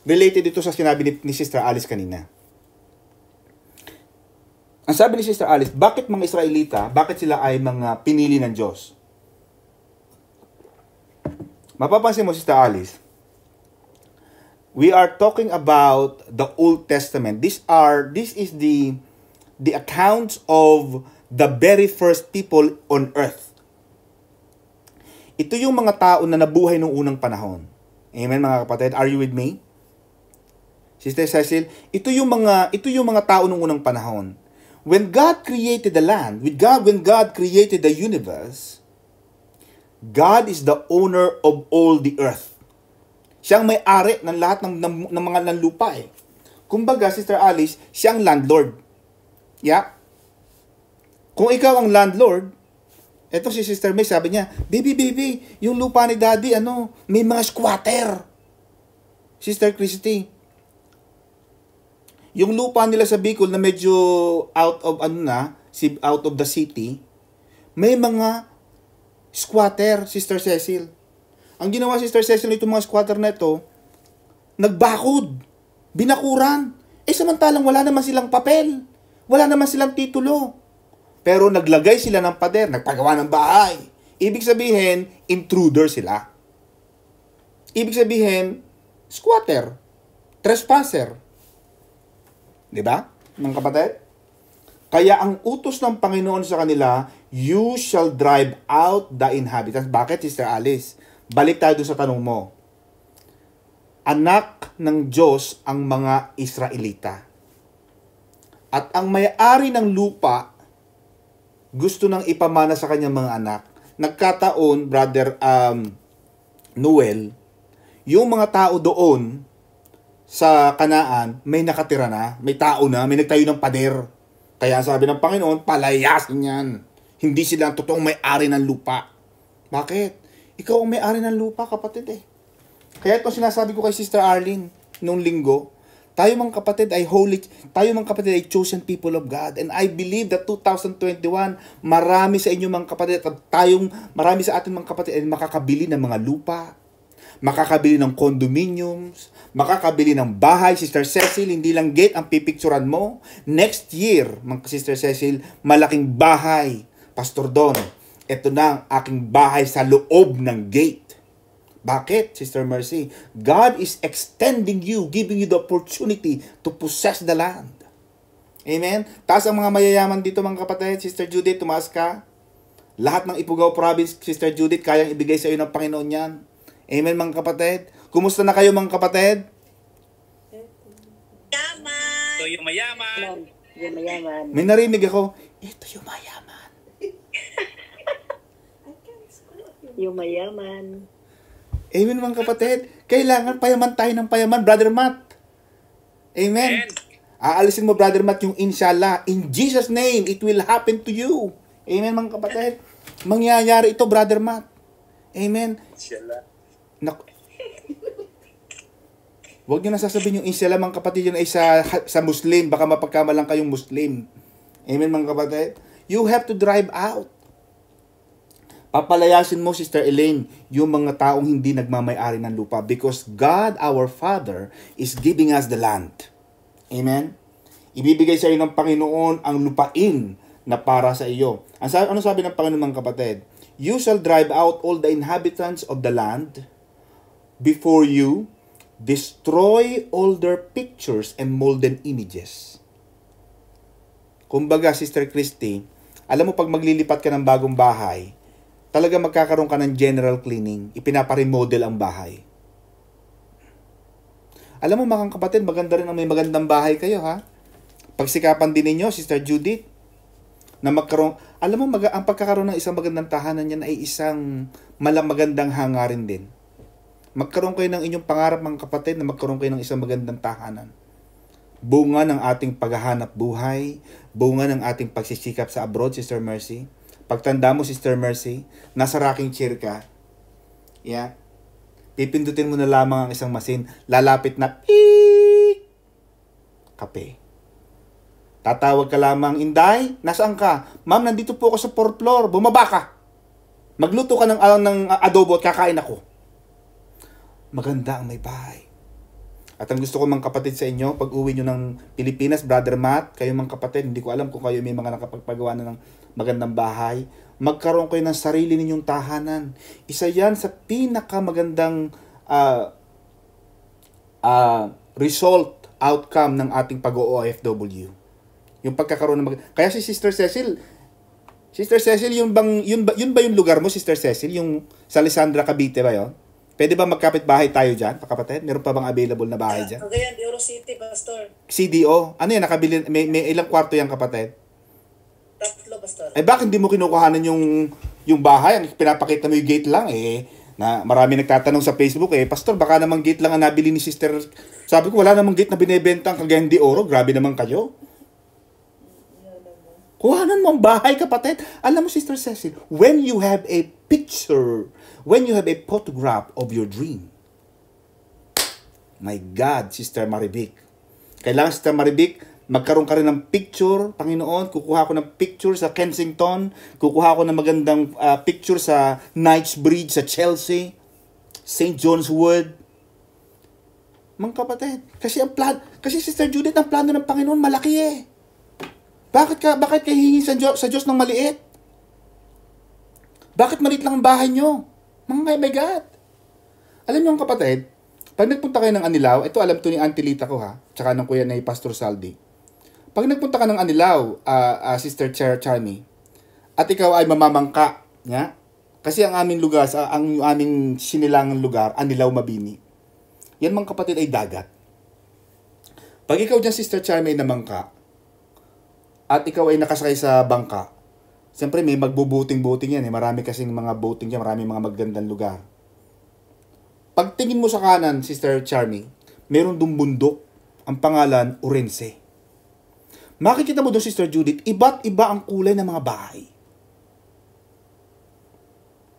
related ito sa sinabi ni Sister Alice kanina. Ang sabi ni Sister Alice, bakit mga Israelita, bakit sila ay mga pinili ng Diyos? Mapapansin mo, Sister Alice, we are talking about the Old Testament. This is the accounts of the very first people on earth. Ito yung mga tao na nabuhay nung unang panahon. Amen, mga kapatid? Are you with me? Sister Cecil, ito yung mga tao nung unang panahon. When God created the land, when God created the universe, God is the owner of all the earth. Siyang may-ari ng lahat ng mga lupa eh. Kumbaga, Sister Alice, siyang landlord. Yeah? Kung ikaw ang landlord, eto si Sister May, sabi niya, baby, yung lupa ni Daddy, may mga squatter. Sister Christy, yung lupa nila sa Bicol na medyo out of the city, may mga squatter, Sister Cecil. Ang ginawa, Sister Cecil, itong mga squatter na ito, nagbakod, binakuran. Samantalang wala naman silang papel, wala naman silang titulo. Pero naglagay sila ng pader, nagpagawa ng bahay. Ibig sabihin, intruder sila. Ibig sabihin, squatter, trespasser. Diba, mga kapatid? Kaya ang utos ng Panginoon sa kanila, you shall drive out the inhabitants. Bakit, Sister Alice? Balik tayo dun sa tanong mo. Anak ng Diyos ang mga Israelita. At ang may-ari ng lupa, gusto nang ipamana sa kanyang mga anak. Nagkataon, Brother Noel, yung mga tao doon sa Kanaan, may nakatira na, may tao na, may nagtayo ng pader. Kaya sabi ng Panginoon, palayasin yan. Hindi sila ang totoong may-ari ng lupa. Bakit? Ikaw ang may-ari ng lupa, kapatid eh. Kaya ito sinasabi ko kay Sister Arlene nung linggo, tayo mga kapatid ay holy, tayo mga kapatid ay chosen people of God. And I believe that 2021, marami sa inyo mga kapatid, at marami sa ating mga kapatid ay makakabili ng mga lupa, makakabili ng condominiums, makakabili ng bahay. Sister Cecil, hindi lang gate ang pipicturan mo. Next year, mga Sister Cecil, malaking bahay. Pastor Don, ito na ang aking bahay sa loob ng gate. Bakit, Sister Mercy? God is extending you, giving you the opportunity to possess the land. Amen? Taas ang mga mayayaman dito, mga kapatid. Sister Judith, tumaas ka. Lahat ng Ifugao Province, Sister Judith, kayang ibigay sa iyo ng Panginoon yan. Amen, mga kapatid? Kumusta na kayo, mga kapatid? Yaman! Ito yung mayaman. Yung mayaman. May narinig ako, ito yung mayaman. Yung mayaman. Amen, mga kapatid. Kailangan payaman tayo ng payaman, Brother Matt. Amen. Aalisin mo, Brother Matt, yung inshallah. In Jesus' name, it will happen to you. Amen, mga kapatid. Mangyayari ito, Brother Matt. Amen. Inshallah. Huwag nyo na sasabihin yung inshallah, mga kapatid, yun ay sa Muslim. Baka mapagkamalang kayong Muslim. Amen, mga kapatid. You have to drive out. Papalayasin mo, Sister Elaine, yung mga taong hindi nagmamay-ari ng lupa because God, our Father, is giving us the land. Amen? Ibibigay sa iyo ng Panginoon ang lupain na para sa iyo. Ano sabi ng Panginoon, mga kapatid? You shall drive out all the inhabitants of the land before you, destroy all their pictures and molden images. Kumbaga, Sister Christy, alam mo pag maglilipat ka ng bagong bahay, talaga magkakaroon ka ng general cleaning, ipinaparemodel ang bahay. Alam mo mga kapatid, maganda rin ang may magandang bahay kayo ha. Pagsikapan din ninyo, Sister Judith, na magkaroon, alam mo ang pagkakaroon ng isang magandang tahanan yan ay isang magandang hangarin din. Magkaroon kayo ng inyong pangarap mga kapatid na magkaroon kayo ng isang magandang tahanan. Bunga ng ating paghahanap buhay, bunga ng ating pagsisikap sa abroad, Sister Mercy. Pagtanda mo, Sister Mercy, nasa rocking chair ka. Yeah. Pipindutin mo na lamang ang isang machine. Lalapit na, piik! Kape. Tatawag ka lamang, Inday, nasaan ka? Ma'am, nandito po ako sa 4th floor. Bumaba ka. Magluto ka ng adobo at kakain ako. Maganda ang may bahay. At ang gusto ko mga kapatid sa inyo, pag uwi nyo ng Pilipinas, Brother Matt, kayo mga kapatid, hindi ko alam kung kayo may mga nakapagpagawa na ng magandang bahay, magkaroon kayo ng sarili ninyong tahanan. Isa yan sa pinakamagandang result, outcome ng ating pag-OFW. Yung pagkakaroon ng kaya si Sister Cecil, yun ba yung lugar mo, Sister Cecil? Yung sa Alessandra, Cavite ba yun? Pwede ba magkapit bahay tayo dyan, kapatid? Meron pa bang available na bahay dyan? Cagayan de Oro City, Pastor. CDO? Ano yan? Nakabili, may ilang kwarto yan, kapatid? 3, Pastor. Bakit hindi mo kinukuhanan yung bahay? Ang pinapakita mo yung gate lang, Na marami nagtatanong sa Facebook, Pastor, baka namang gate lang ang nabili ni Sister. Sabi ko, wala namang gate na binebenta ang Cagayan de Oro. Grabe naman kayo. Kuhanan mo ang bahay, kapatid. Alam mo, Sister Cecil, when you have a picture, when you have a photograph of your dream, my God, Sister Marivic, kailangan, Sister Marivic, magkaroon ka rin ng picture, Panginoon. Kukuha ko ng picture sa Kensington. Kukuha ko ng magandang picture sa Knightsbridge, sa Chelsea, St. John's Wood. Mga kapatid, kasi Sister Judith, ang plano ng Panginoon malaki Bakit ka hihingi sa Diyos ng maliit? Bakit maliit lang ang bahay nyo? My God. Alam niyo ang kapatid, pag nagpunta kayo ng Anilao, ito alam to ni Auntie Lita ko tsaka ng kuya na Pastor Saldi. Pag nagpunta ka ng Anilao, Sister Charmy, at ikaw ay mamamangka, kasi ang aming lugar, ang aming sinilangang lugar, Anilao, Mabini. Yan mga kapatid ay dagat. Pag ikaw dyan, Sister Charmy, ay namangka, at ikaw ay nakasakay sa bangka, siyempre may magbubuting-buting yan. Marami kasing mga boating yan, marami mga magandang lugar. Pag tingin mo sa kanan, Sister Charmy, meron dong bundok, ang pangalan, Orense. Makikita mo doon, Sister Judith, iba't iba ang kulay ng mga bahay.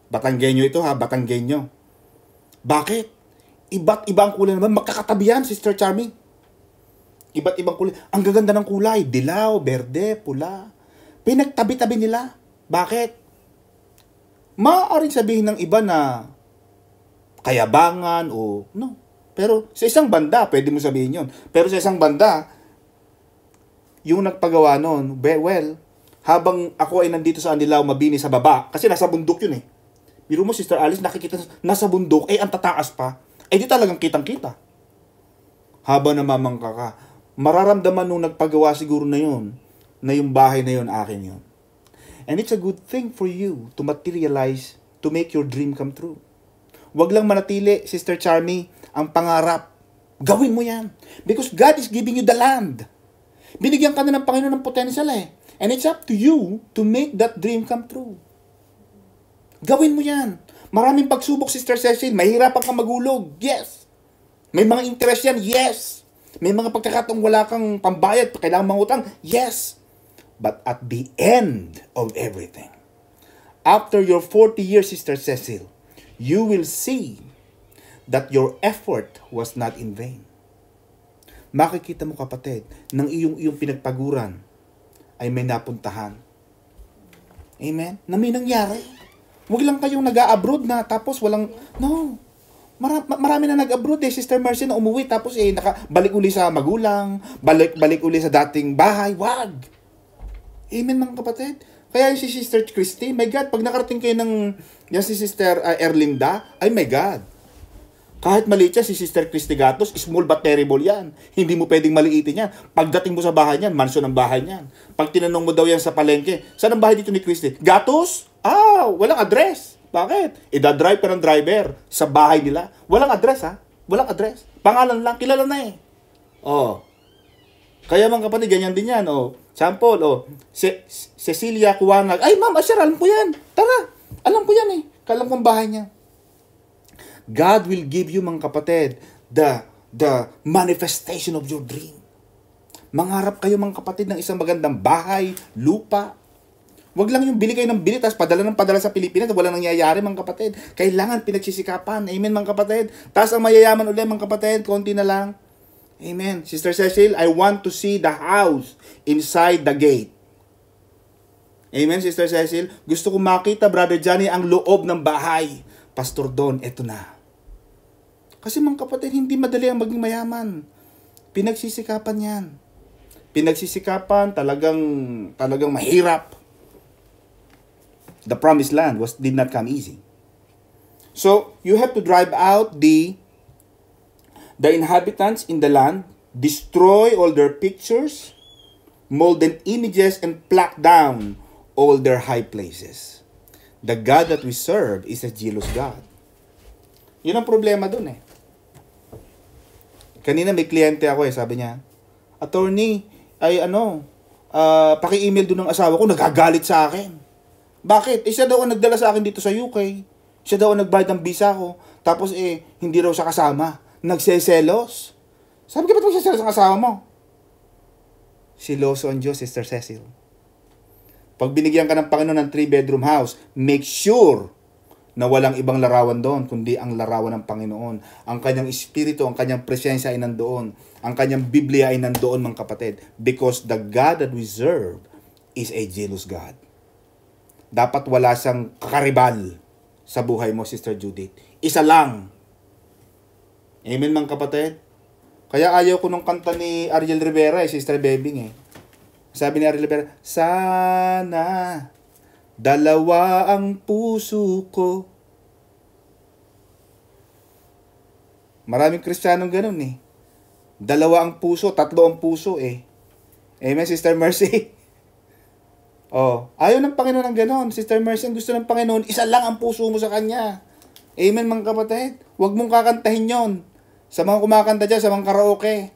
Batanggenyo ito Batanggenyo. Bakit? Iba't iba ang kulay naman. Magkakatabi yan, Sister Charmy. Iba't ibang kulay. Ang gaganda ng kulay. Dilaw, berde, pula. Pinagtabi-tabi nila. Bakit? Maaaring sabihin ng iba na kayabangan o no. Pero sa isang banda, pwede mo sabihin yon. Pero sa isang banda, yung nagpagawa noon, well, habang ako ay nandito sa Anilao, Mabini sa baba, kasi nasa bundok yun Biro mo, Sister Alice, nakikita nasa bundok, ang tataas pa, di talagang kitang-kita. Habang namamangka ka, mararamdaman nung nagpagawa siguro na yun, na yung bahay na yun, akin yun. And it's a good thing for you to materialize, to make your dream come true. Huwag lang manatili, Sister Charmy, ang pangarap. Gawin mo yan. Because God is giving you the land. Binigyan ka na ng Panginoon ng potential And it's up to you to make that dream come true. Gawin mo yan. Maraming pagsubok, Sister Cecil. Mahirapan kang magulog. Yes. May mga interest yan. Yes. May mga pagkakataong wala kang pambayad, kailangan mangutang. Yes. But at the end of everything, after your 40 years, Sister Cecil, you will see that your effort was not in vain. Makikita mo, kapatid, ng iyong pinagpaguran ay may napuntahan. Amen? Na may nangyari. Huwag lang kayong nag-a-abroad na tapos walang, no. Marami na nag-abroad Sister Mercy, na umuwi tapos balik uli sa magulang, balik uli sa dating bahay. Wag! Amen, mga kapatid? Kaya si Sister Christy, my God, pag nakarating kayo yan si Sister Erlinda, ay my God. Kahit maliit yan, si Sister Christy Gatos, small but terrible yan. Hindi mo pwedeng maliitin yan. Pagdating mo sa bahay niyan, mansion ang bahay niyan. Pag tinanong mo daw yan sa palengke, saan ang bahay dito ni Christy? Gatos? Walang address. Bakit? Idadrive pa ng driver sa bahay nila. Walang address, Walang address. Pangalan lang, kilala na Kaya mga kapatid, ganyan din yan, Sample, Cecilia Kuwanag. Ay, ma'am, sir, alam ko yan. Tara, alam ko yan Kalam kong bahay niya. God will give you, mga kapatid, the manifestation of your dream. Mangarap kayo, mga kapatid, ng isang magandang bahay, lupa. Huwag lang yung bili kayo ng bili, tapos padala sa Pilipinas, wala nangyayari, mga kapatid. Kailangan pinagsisikapan. Amen, mga kapatid. Tapos ang mayayaman ulit, mga kapatid, konti na lang. Amen. Sister Cecil, I want to see the house inside the gate. Amen, Sister Cecil. Gusto ko makita, Brother Johnny, ang loob ng bahay. Pastor Don, eto na. Kasi mga kapatid, hindi madali ang maging mayaman. Pinagsisikapan yan. Pinagsisikapan, talagang mahirap. The promised land did not come easy. So, you have to drive out the inhabitants in the land, destroy all their pictures, molden images, and pluck down all their high places. The God that we serve is a jealous God. Yun ang problema dun Kanina may kliyente ako sabi niya, attorney, paki-email dun ng asawa ko, nagagalit sa akin. Bakit? Isa daw ang nagdala sa akin dito sa UK. Siya daw ang nagbayad ng visa ko. Tapos hindi raw siya kasama. Nagseselos. Sabi ka, ba't magseselos ang asawa mo? Siloso ang Diyos, Sister Cecil. Pag binigyan ka ng Panginoon ng 3-bedroom house, make sure na walang ibang larawan doon, kundi ang larawan ng Panginoon. Ang kanyang espiritu, ang kanyang presensya ay nandoon. Ang kanyang Biblia ay nandoon, mga kapatid. Because the God that we serve is a jealous God. Dapat wala siyang kakaribal sa buhay mo, Sister Judith. Isa lang. Amen, mga kapatid? Kaya ayaw ko nung kanta ni Ariel Rivera, Sister Bebing Sabi ni Ariel Rivera, sana dalawa ang puso ko. Maraming Kristiyanong ganun Dalawa ang puso, tatlo ang puso Amen, Sister Mercy? Ayaw ng Panginoon ng ganon. Sister Mercy, ang gusto ng Panginoon, isa lang ang puso mo sa Kanya. Amen, mga kapatid? Huwag mong kakantahin yon. Sa mga kumakanta dyan, sa mga karaoke.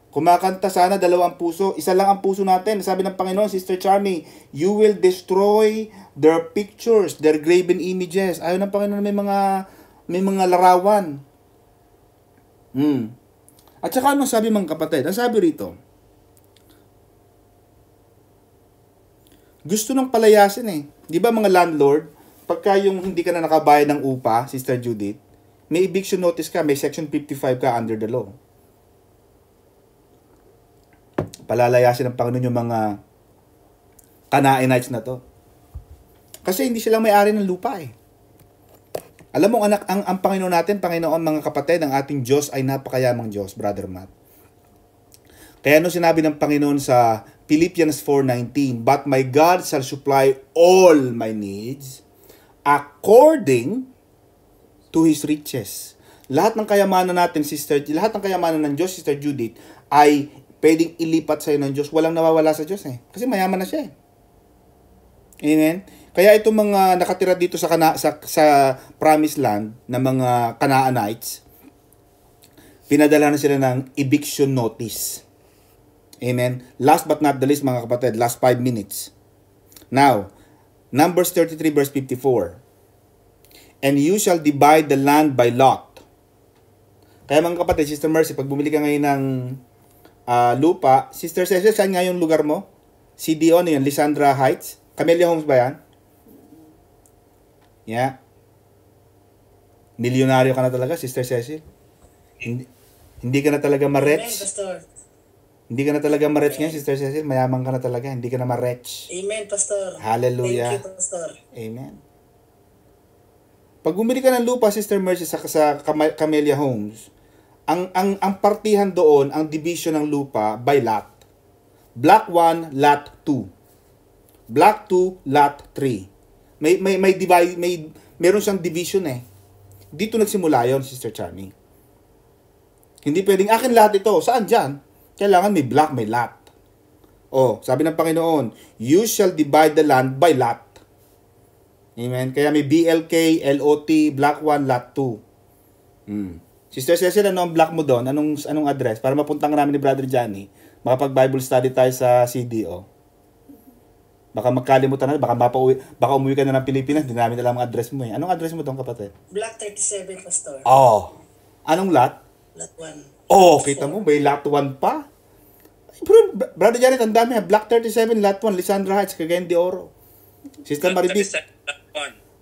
Kumakanta sana, dalawa ang puso. Isa lang ang puso natin. Sabi ng Panginoon, Sister Charmy, you will destroy their pictures, their graven images. Ayaw ng Panginoon, may mga larawan. At saka ano sabi mga kapatid? Ang sabi rito, gusto nang palayasin Di ba mga landlord, pagka yung hindi ka na nakabayad ng upa, Sister Judith, may eviction notice ka, may section 55 ka under the law. Palalayasin ng Panginoon yung mga Canaanites na to. Kasi hindi sila may-ari ng lupa Alam mo, anak, ang Panginoon natin, Panginoon, mga kapatid, ang ating Diyos ay napakayamang Diyos, Brother Matt. Kaya sinabi ng Panginoon sa Philippians 4:19, but my God shall supply all my needs according to His riches. Lahat ng kayamanan natin, lahat ng kayamanan ng Diyos, Sister Judith, ay pwedeng ilipat sa iyo ng Diyos. Walang nawawala sa Diyos Kasi mayaman na siya Amen? Kaya itong mga nakatira dito sa Promised Land na mga Canaanites, pinadala na sila ng eviction notice. Amen? Last but not the least, mga kapatid, last 5 minutes. Now, Numbers 33 verse 54. And you shall divide the land by lot. Kaya mga kapatid, Sister Mercy, pag bumili ka ngayon ng lupa, Sister Cecil, saan nga yung lugar mo? CDO na yun, Lisandra Heights? Camellia Homes ba yan? Yeah. Milyonaryo ka na talaga, Sister Cecil. Hindi ka na talaga ma-rich. Amen, Pastor. Hindi ka na talaga ma-rich ngayon, Sister Cecil. Mayaman ka na talaga. Hindi ka na ma-rich. Amen, Pastor. Hallelujah. Thank you, Pastor. Amen. Pag bumili ka ng lupa, Sister Mercy, sa Camellia Homes, ang partihan doon, ang division ng lupa by lot. Block 1, lot 2. Block 2, lot 3. Meron siyang division Dito nagsimula yon, Sister Charmy. Hindi pwedeng akin lahat ito. Saan dyan? Kailangan may block, may lot. Sabi ng Panginoon, you shall divide the land by lot. Amen. Kaya may BLK, LOT, block 1, lot 2. Sister Cecil, ano ang block mo doon? Anong address? Para mapuntahan namin ni Brother Johnny, makapag-Bible study tayo sa CDO. Baka magkalimutan na, baka umuwi ka na ng Pilipinas, hindi namin alam ang address mo Anong address mo doon, kapatid? Block 37, Pastor. Anong lot? Lot 1. Kita mo, may lot 1 pa. Ay, Brother Janet, ang dami Block 37, lot 1, Lisandra Heights, Cagayan de Oro. Sister Maribis.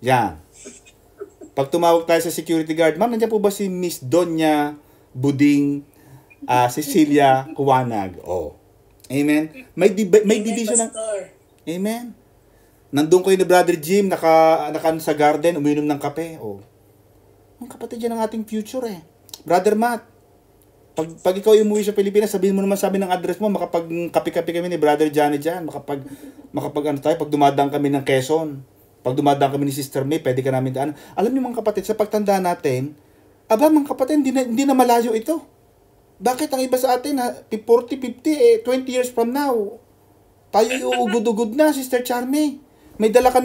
Yan. Pag tumawag tayo sa security guard, ma'am, nandiyan po ba si Miss Donya Buding Cecilia Kuwanag? Amen. May division ng... Amen. Nandun kayo ni Brother Jim, naka sa garden, uminom ng kape. Ang kapatid yan ang ating future Brother Matt, pag ikaw umuwi sa Pilipinas, sabihin mo naman ng address mo, makapag-kape-kape kami ni Brother Johnny dyan, pag dumadaan kami ng Quezon, pag dumadaan kami ni Sister May, pwede ka namin daan. Alam niyo mga kapatid, sa pagtanda natin, mga kapatid, hindi na malayo ito. Bakit ang iba sa atin, 40, 50, 20 years from now, tayo iugod-ugod na, Sister Charmy. May dala ka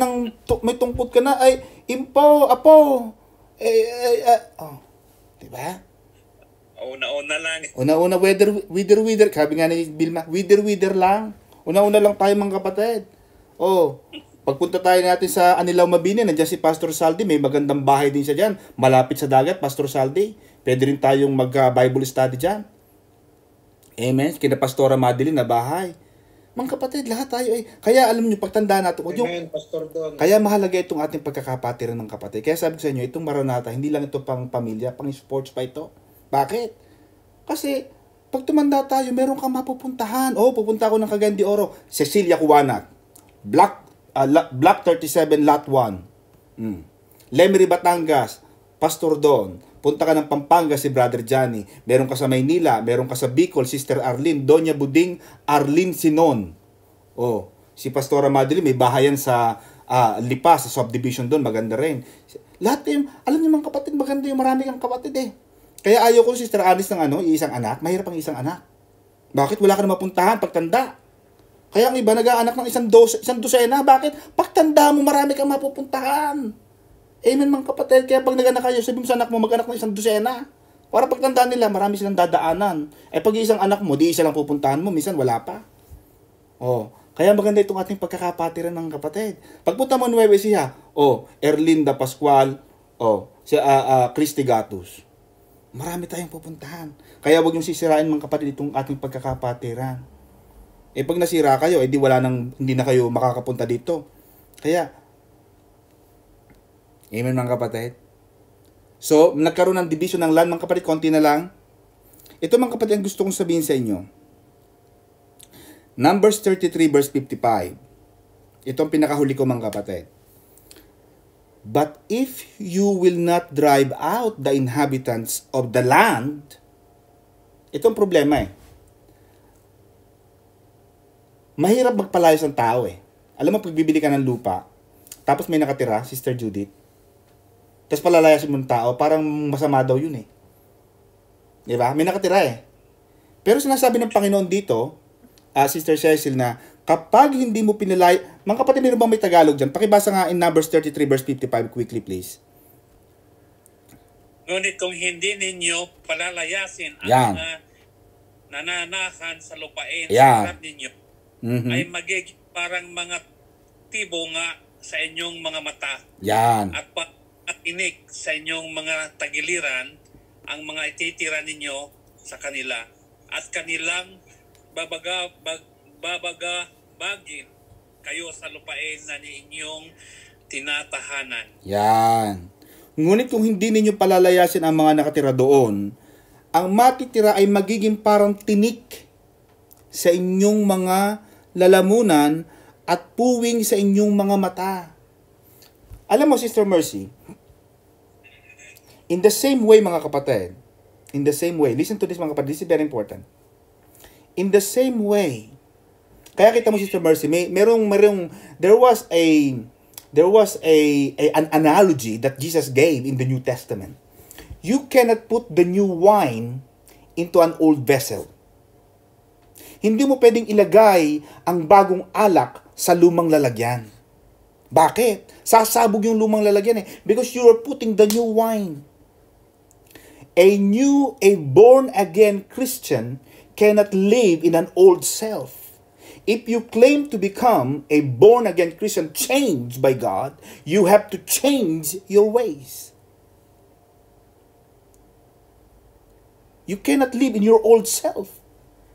may tungkot ka na, impo, apo. Diba? Una-una lang. Una-una, wither. Sabi nga ni Bilma, wither lang. Una-una lang tayo mga kapatid. Pagpunta tayo natin sa Anilaw Mabini, nandiyan si Pastor Saldi, may magandang bahay din siya dyan. Malapit sa dagat, Pastor Saldi. Pwede rin tayong mag-Bible study dyan. Amen. Kina Pastora Madeline na bahay. Mga kapatid, lahat tayo ay... Kaya alam niyo, pagtandaan natin, Amen, Pastor Don. kaya mahalaga itong ating pagkakapatiran ng kapatid. Kaya sabi ko sa inyo, itong Maranatha, hindi lang ito pang pamilya, pang sports pa ito. Bakit? Kasi, pag tumanda tayo, meron kang mapupuntahan. Pupunta ako ng Cagayan de Oro. Cecilia Cuanac. Block 37, Lot 1. Lemery, Batangas. Pastor Don. Punta ka ng Pampanga, si Brother Johnny. Meron ka sa Maynila, meron ka sa Bicol, Sister Arlene, Doña Buding, Arlene Sinon. Si Pastora Madeline, may bahayan sa Lipa, sa subdivision doon, maganda rin. Lahat yung, alam niyo mga kapatid, maganda yung marami kang kapatid eh. Kaya ayaw ko Sister Alice ng isang anak, mahirap ang isang anak. Bakit? Wala ka na mapuntahan pagtanda. Kaya ang iba nag-aanak ng isang dosena. Bakit? Pagtanda mo, marami kang mapupuntahan. Amen mga kapatid. Kaya pag nag-anak kayo, sabi mo sa anak mo, mag-anak ng isang dosena. Para pagtandaan nila, marami silang dadaanan. Pag isang anak mo, di isa lang pupuntahan mo, minsan wala pa. Kaya maganda itong ating pagkakapatiran ng kapatid. Pagpunta mo Nueva Ecija, Erlinda Pascual, si Christy Gatus. Marami tayong pupuntahan. Kaya wag yung sisirain mga kapatid itong ating pagkakapatiran. Pag nasira kayo, hindi na kayo makakapunta dito. Kaya, amen mga kapatid. So, nagkaroon ng division ng land mga kapatid, konti na lang. Ito mga kapatid ang gusto kong sabihin sa inyo. Numbers 33 verse 55. Ito ang pinakahuli ko mga kapatid. But if you will not drive out the inhabitants of the land, ito ang problema Mahirap magpalayas ng tao Alam mo, pag bibili ka ng lupa, tapos may nakatira, Sister Judith, tapos palalayasin mo ng tao, parang masama daw yun Diba? May nakatira Pero sinasabi ng Panginoon dito, Sister Cecil, na kapag hindi mo pinalay... Mga kapatid, meron bang may Tagalog dyan? Pakibasa nga in Numbers 33 verse 55 quickly, please. Ngunit kung hindi ninyo palalayasin Yan. ang mga nananahan sa lupain Yan. sa harap ninyo, Mhm. ay magiging parang mga tibo nga sa inyong mga mata Yan. at inig sa inyong mga tagiliran ang mga ititira ninyo sa kanila at kanilang babagabagin kayo sa lupain na ninyong tinatahanan. Yan. Ngunit kung hindi ninyo palalayasin ang mga nakatira doon, ang matitira ay magiging parang tinik sa inyong mga lalamunan at puwing sa inyong mga mata. Alam mo, Sister Mercy, in the same way mga kapatid, in the same way, listen to this mga kapatid, this is very important. In the same way, kaya kita mo Sister Mercy, there was an analogy that Jesus gave in the New Testament. You cannot put the new wine into an old vessel. Hindi mo pwedeng ilagay ang bagong alak sa lumang lalagyan. Bakit? Sasabog yung lumang lalagyan because you are putting the new wine. A born-again Christian cannot live in an old self. If you claim to become a born-again Christian changed by God, you have to change your ways. You cannot live in your old self.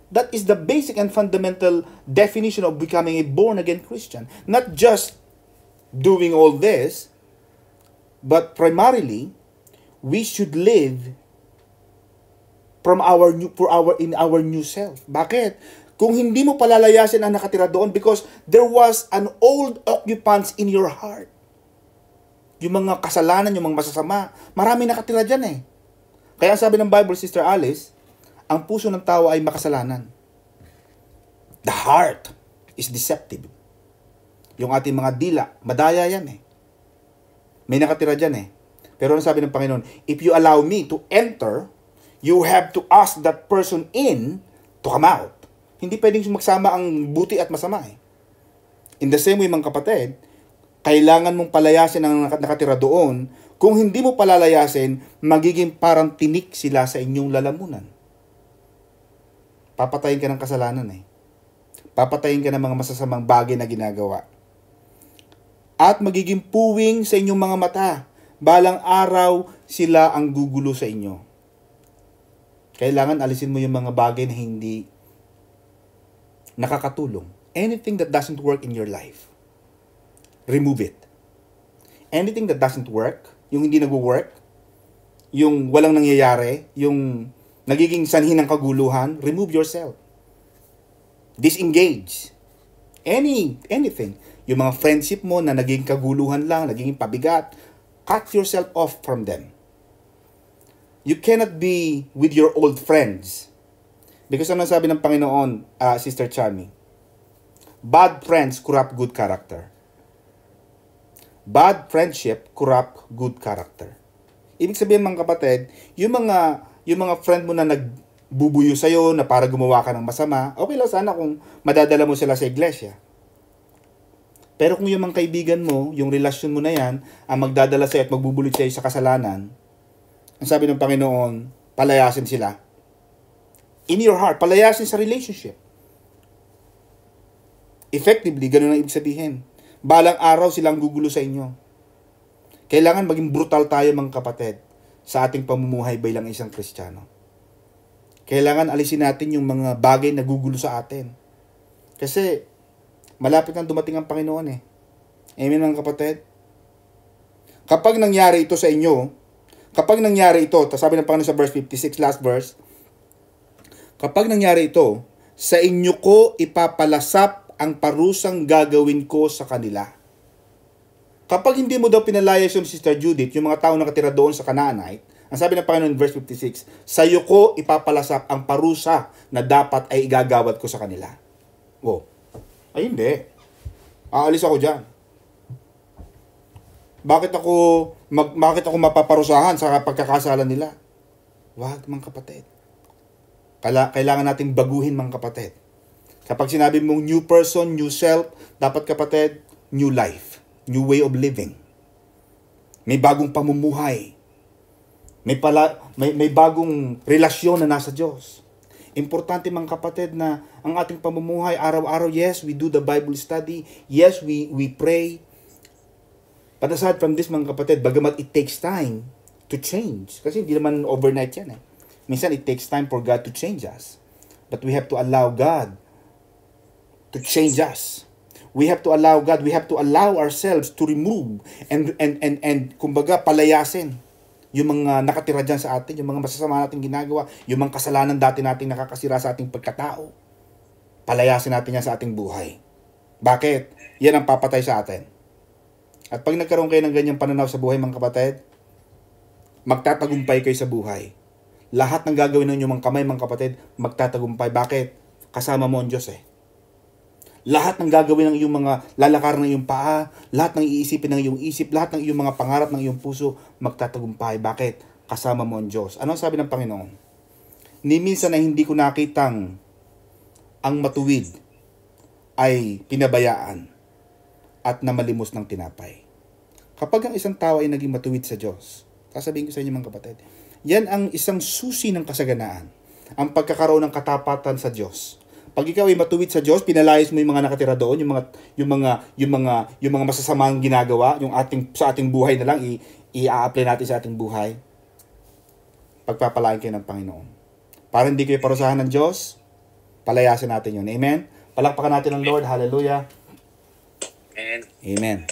That is the basic and fundamental definition of becoming a born-again Christian. Not just doing all this, but primarily, we should live in our new self. Bakit? Kung hindi mo palalayasin ang nakatira doon because there was an old occupants in your heart. Yung mga kasalanan, yung mga masasama, marami nakatira dyan Kaya sabi ng Bible, Sister Alice, ang puso ng tao ay makasalanan. The heart is deceptive. Yung ating mga dila, madaya yan May nakatira dyan Pero ano sabi ng Panginoon? If you allow me to enter, you have to ask that person in to come out. Hindi pwedeng magsama ang buti at masama In the same way mga kapatid, kailangan mong palayasin ang nakatira doon. Kung hindi mo palalayasin, magiging parang tinik sila sa inyong lalamunan. Papatayin ka ng kasalanan Papatayin ka ng mga masasamang bagay na ginagawa. at magiging puwing sa inyong mga mata. Balang araw, sila ang gugulo sa inyo. Kailangan alisin mo yung mga bagay na hindi nakakatulong. Anything that doesn't work in your life, remove it. Anything that doesn't work, yung hindi nagwo-work, yung walang nangyayari, yung nagiging sanhi ng kaguluhan, remove yourself. Disengage. Anything. Yung mga friendship mo na naging kaguluhan lang, naging pabigat, cut yourself off from them. You cannot be with your old friends. Because ano sabi ng Panginoon, Sister Charmy? Bad friends corrupt good character. Bad friendship corrupt good character. Ibig sabihin mga kapatid, yung mga friend mo na nagbubuyo sa'yo na para gumawa ka ng masama, okay lang sana kung madadala mo sila sa iglesia. Pero kung yung mga kaibigan mo, yung relasyon mo na yan, ang magdadala sa'yo at magbubulit sa'yo sa kasalanan, ang sabi ng Panginoon, palayasin sila. In your heart, palayasin sa relationship. Effectively, ganun ang ibig sabihin. Balang araw silang gugulo sa inyo. Kailangan maging brutal tayo mga kapatid sa ating pamumuhay bilang isang Kristiyano. Kailangan alisin natin yung mga bagay na gugulo sa atin. Kasi malapit nang dumating ang Panginoon eh. Amen mga kapatid? Kapag nangyari ito sa inyo, sabi ng Panginoon sa verse 56, last verse, kapag nangyari ito, sa inyo ko ipapalasap ang parusang gagawin ko sa kanila. Kapag hindi mo daw pinalayas yung Sister Judith, yung mga tao nakatira doon sa Canaanite, ang sabi ng Panginoon in verse 56, sa iyo ko ipapalasap ang parusa na dapat ay igagawad ko sa kanila. Oh, ay hindi. Aalis ako dyan. Bakit ako mapaparusahan sa pagkakasala nila? Wag mga kapatid. Kailangan nating baguhin mga kapatid. Kapag sinabi mong new person, new self, dapat kapatid, new life, new way of living. May bagong pamumuhay. May bagong relasyon na nasa Diyos. Importante mga kapatid na ang ating pamumuhay araw-araw, yes, we do the Bible study, yes, we pray. But aside from this mga kapatid, bagamat it takes time to change. Kasi hindi naman overnight yan eh. Minsan it takes time for God to change us. But we have to allow God to change us. We have to allow God, we have to allow ourselves to remove and kumbaga palayasin yung mga nakatira dyan sa atin, yung mga masasama nating ginagawa, yung mga kasalanan dati nating nakakasira sa ating pagkatao. Palayasin natin yan sa ating buhay. Bakit? Yan ang papatay sa atin. At pag nagkaroon kayo ng ganyang pananaw sa buhay mga kapatid, magtatagumpay kayo sa buhay. Lahat ng gagawin ng inyong mga kamay mga kapatid, magtatagumpay. Bakit? Kasama mo ang Diyos eh. Lahat ng gagawin ng iyong mga lalakaran ng iyong paa, lahat ng iisipin ng iyong isip, lahat ng iyong mga pangarap ng iyong puso, magtatagumpay. Bakit? Kasama mo ang Diyos. Ano ang sabi ng Panginoon? Ni minsan na hindi ko nakitang ang matuwid ay pinabayaan at namalimos ng tinapay. Kapag ang isang tao ay naging matuwid sa Diyos, sasabihin ko sa inyo mga kapatid, yan ang isang susi ng kasaganaan. Ang pagkakaroon ng katapatan sa Diyos. Pag ikaw ay matuwid sa Diyos, pinalayas mo yung mga nakatira doon, yung mga masasamang ginagawa, sa ating buhay na lang i-apply natin sa ating buhay. Pagpapalain kayo ng Panginoon. Para hindi kayo parusahan ng Diyos, palayasin natin yun. Amen. Palakpakan natin ng Lord. Hallelujah. And Amen.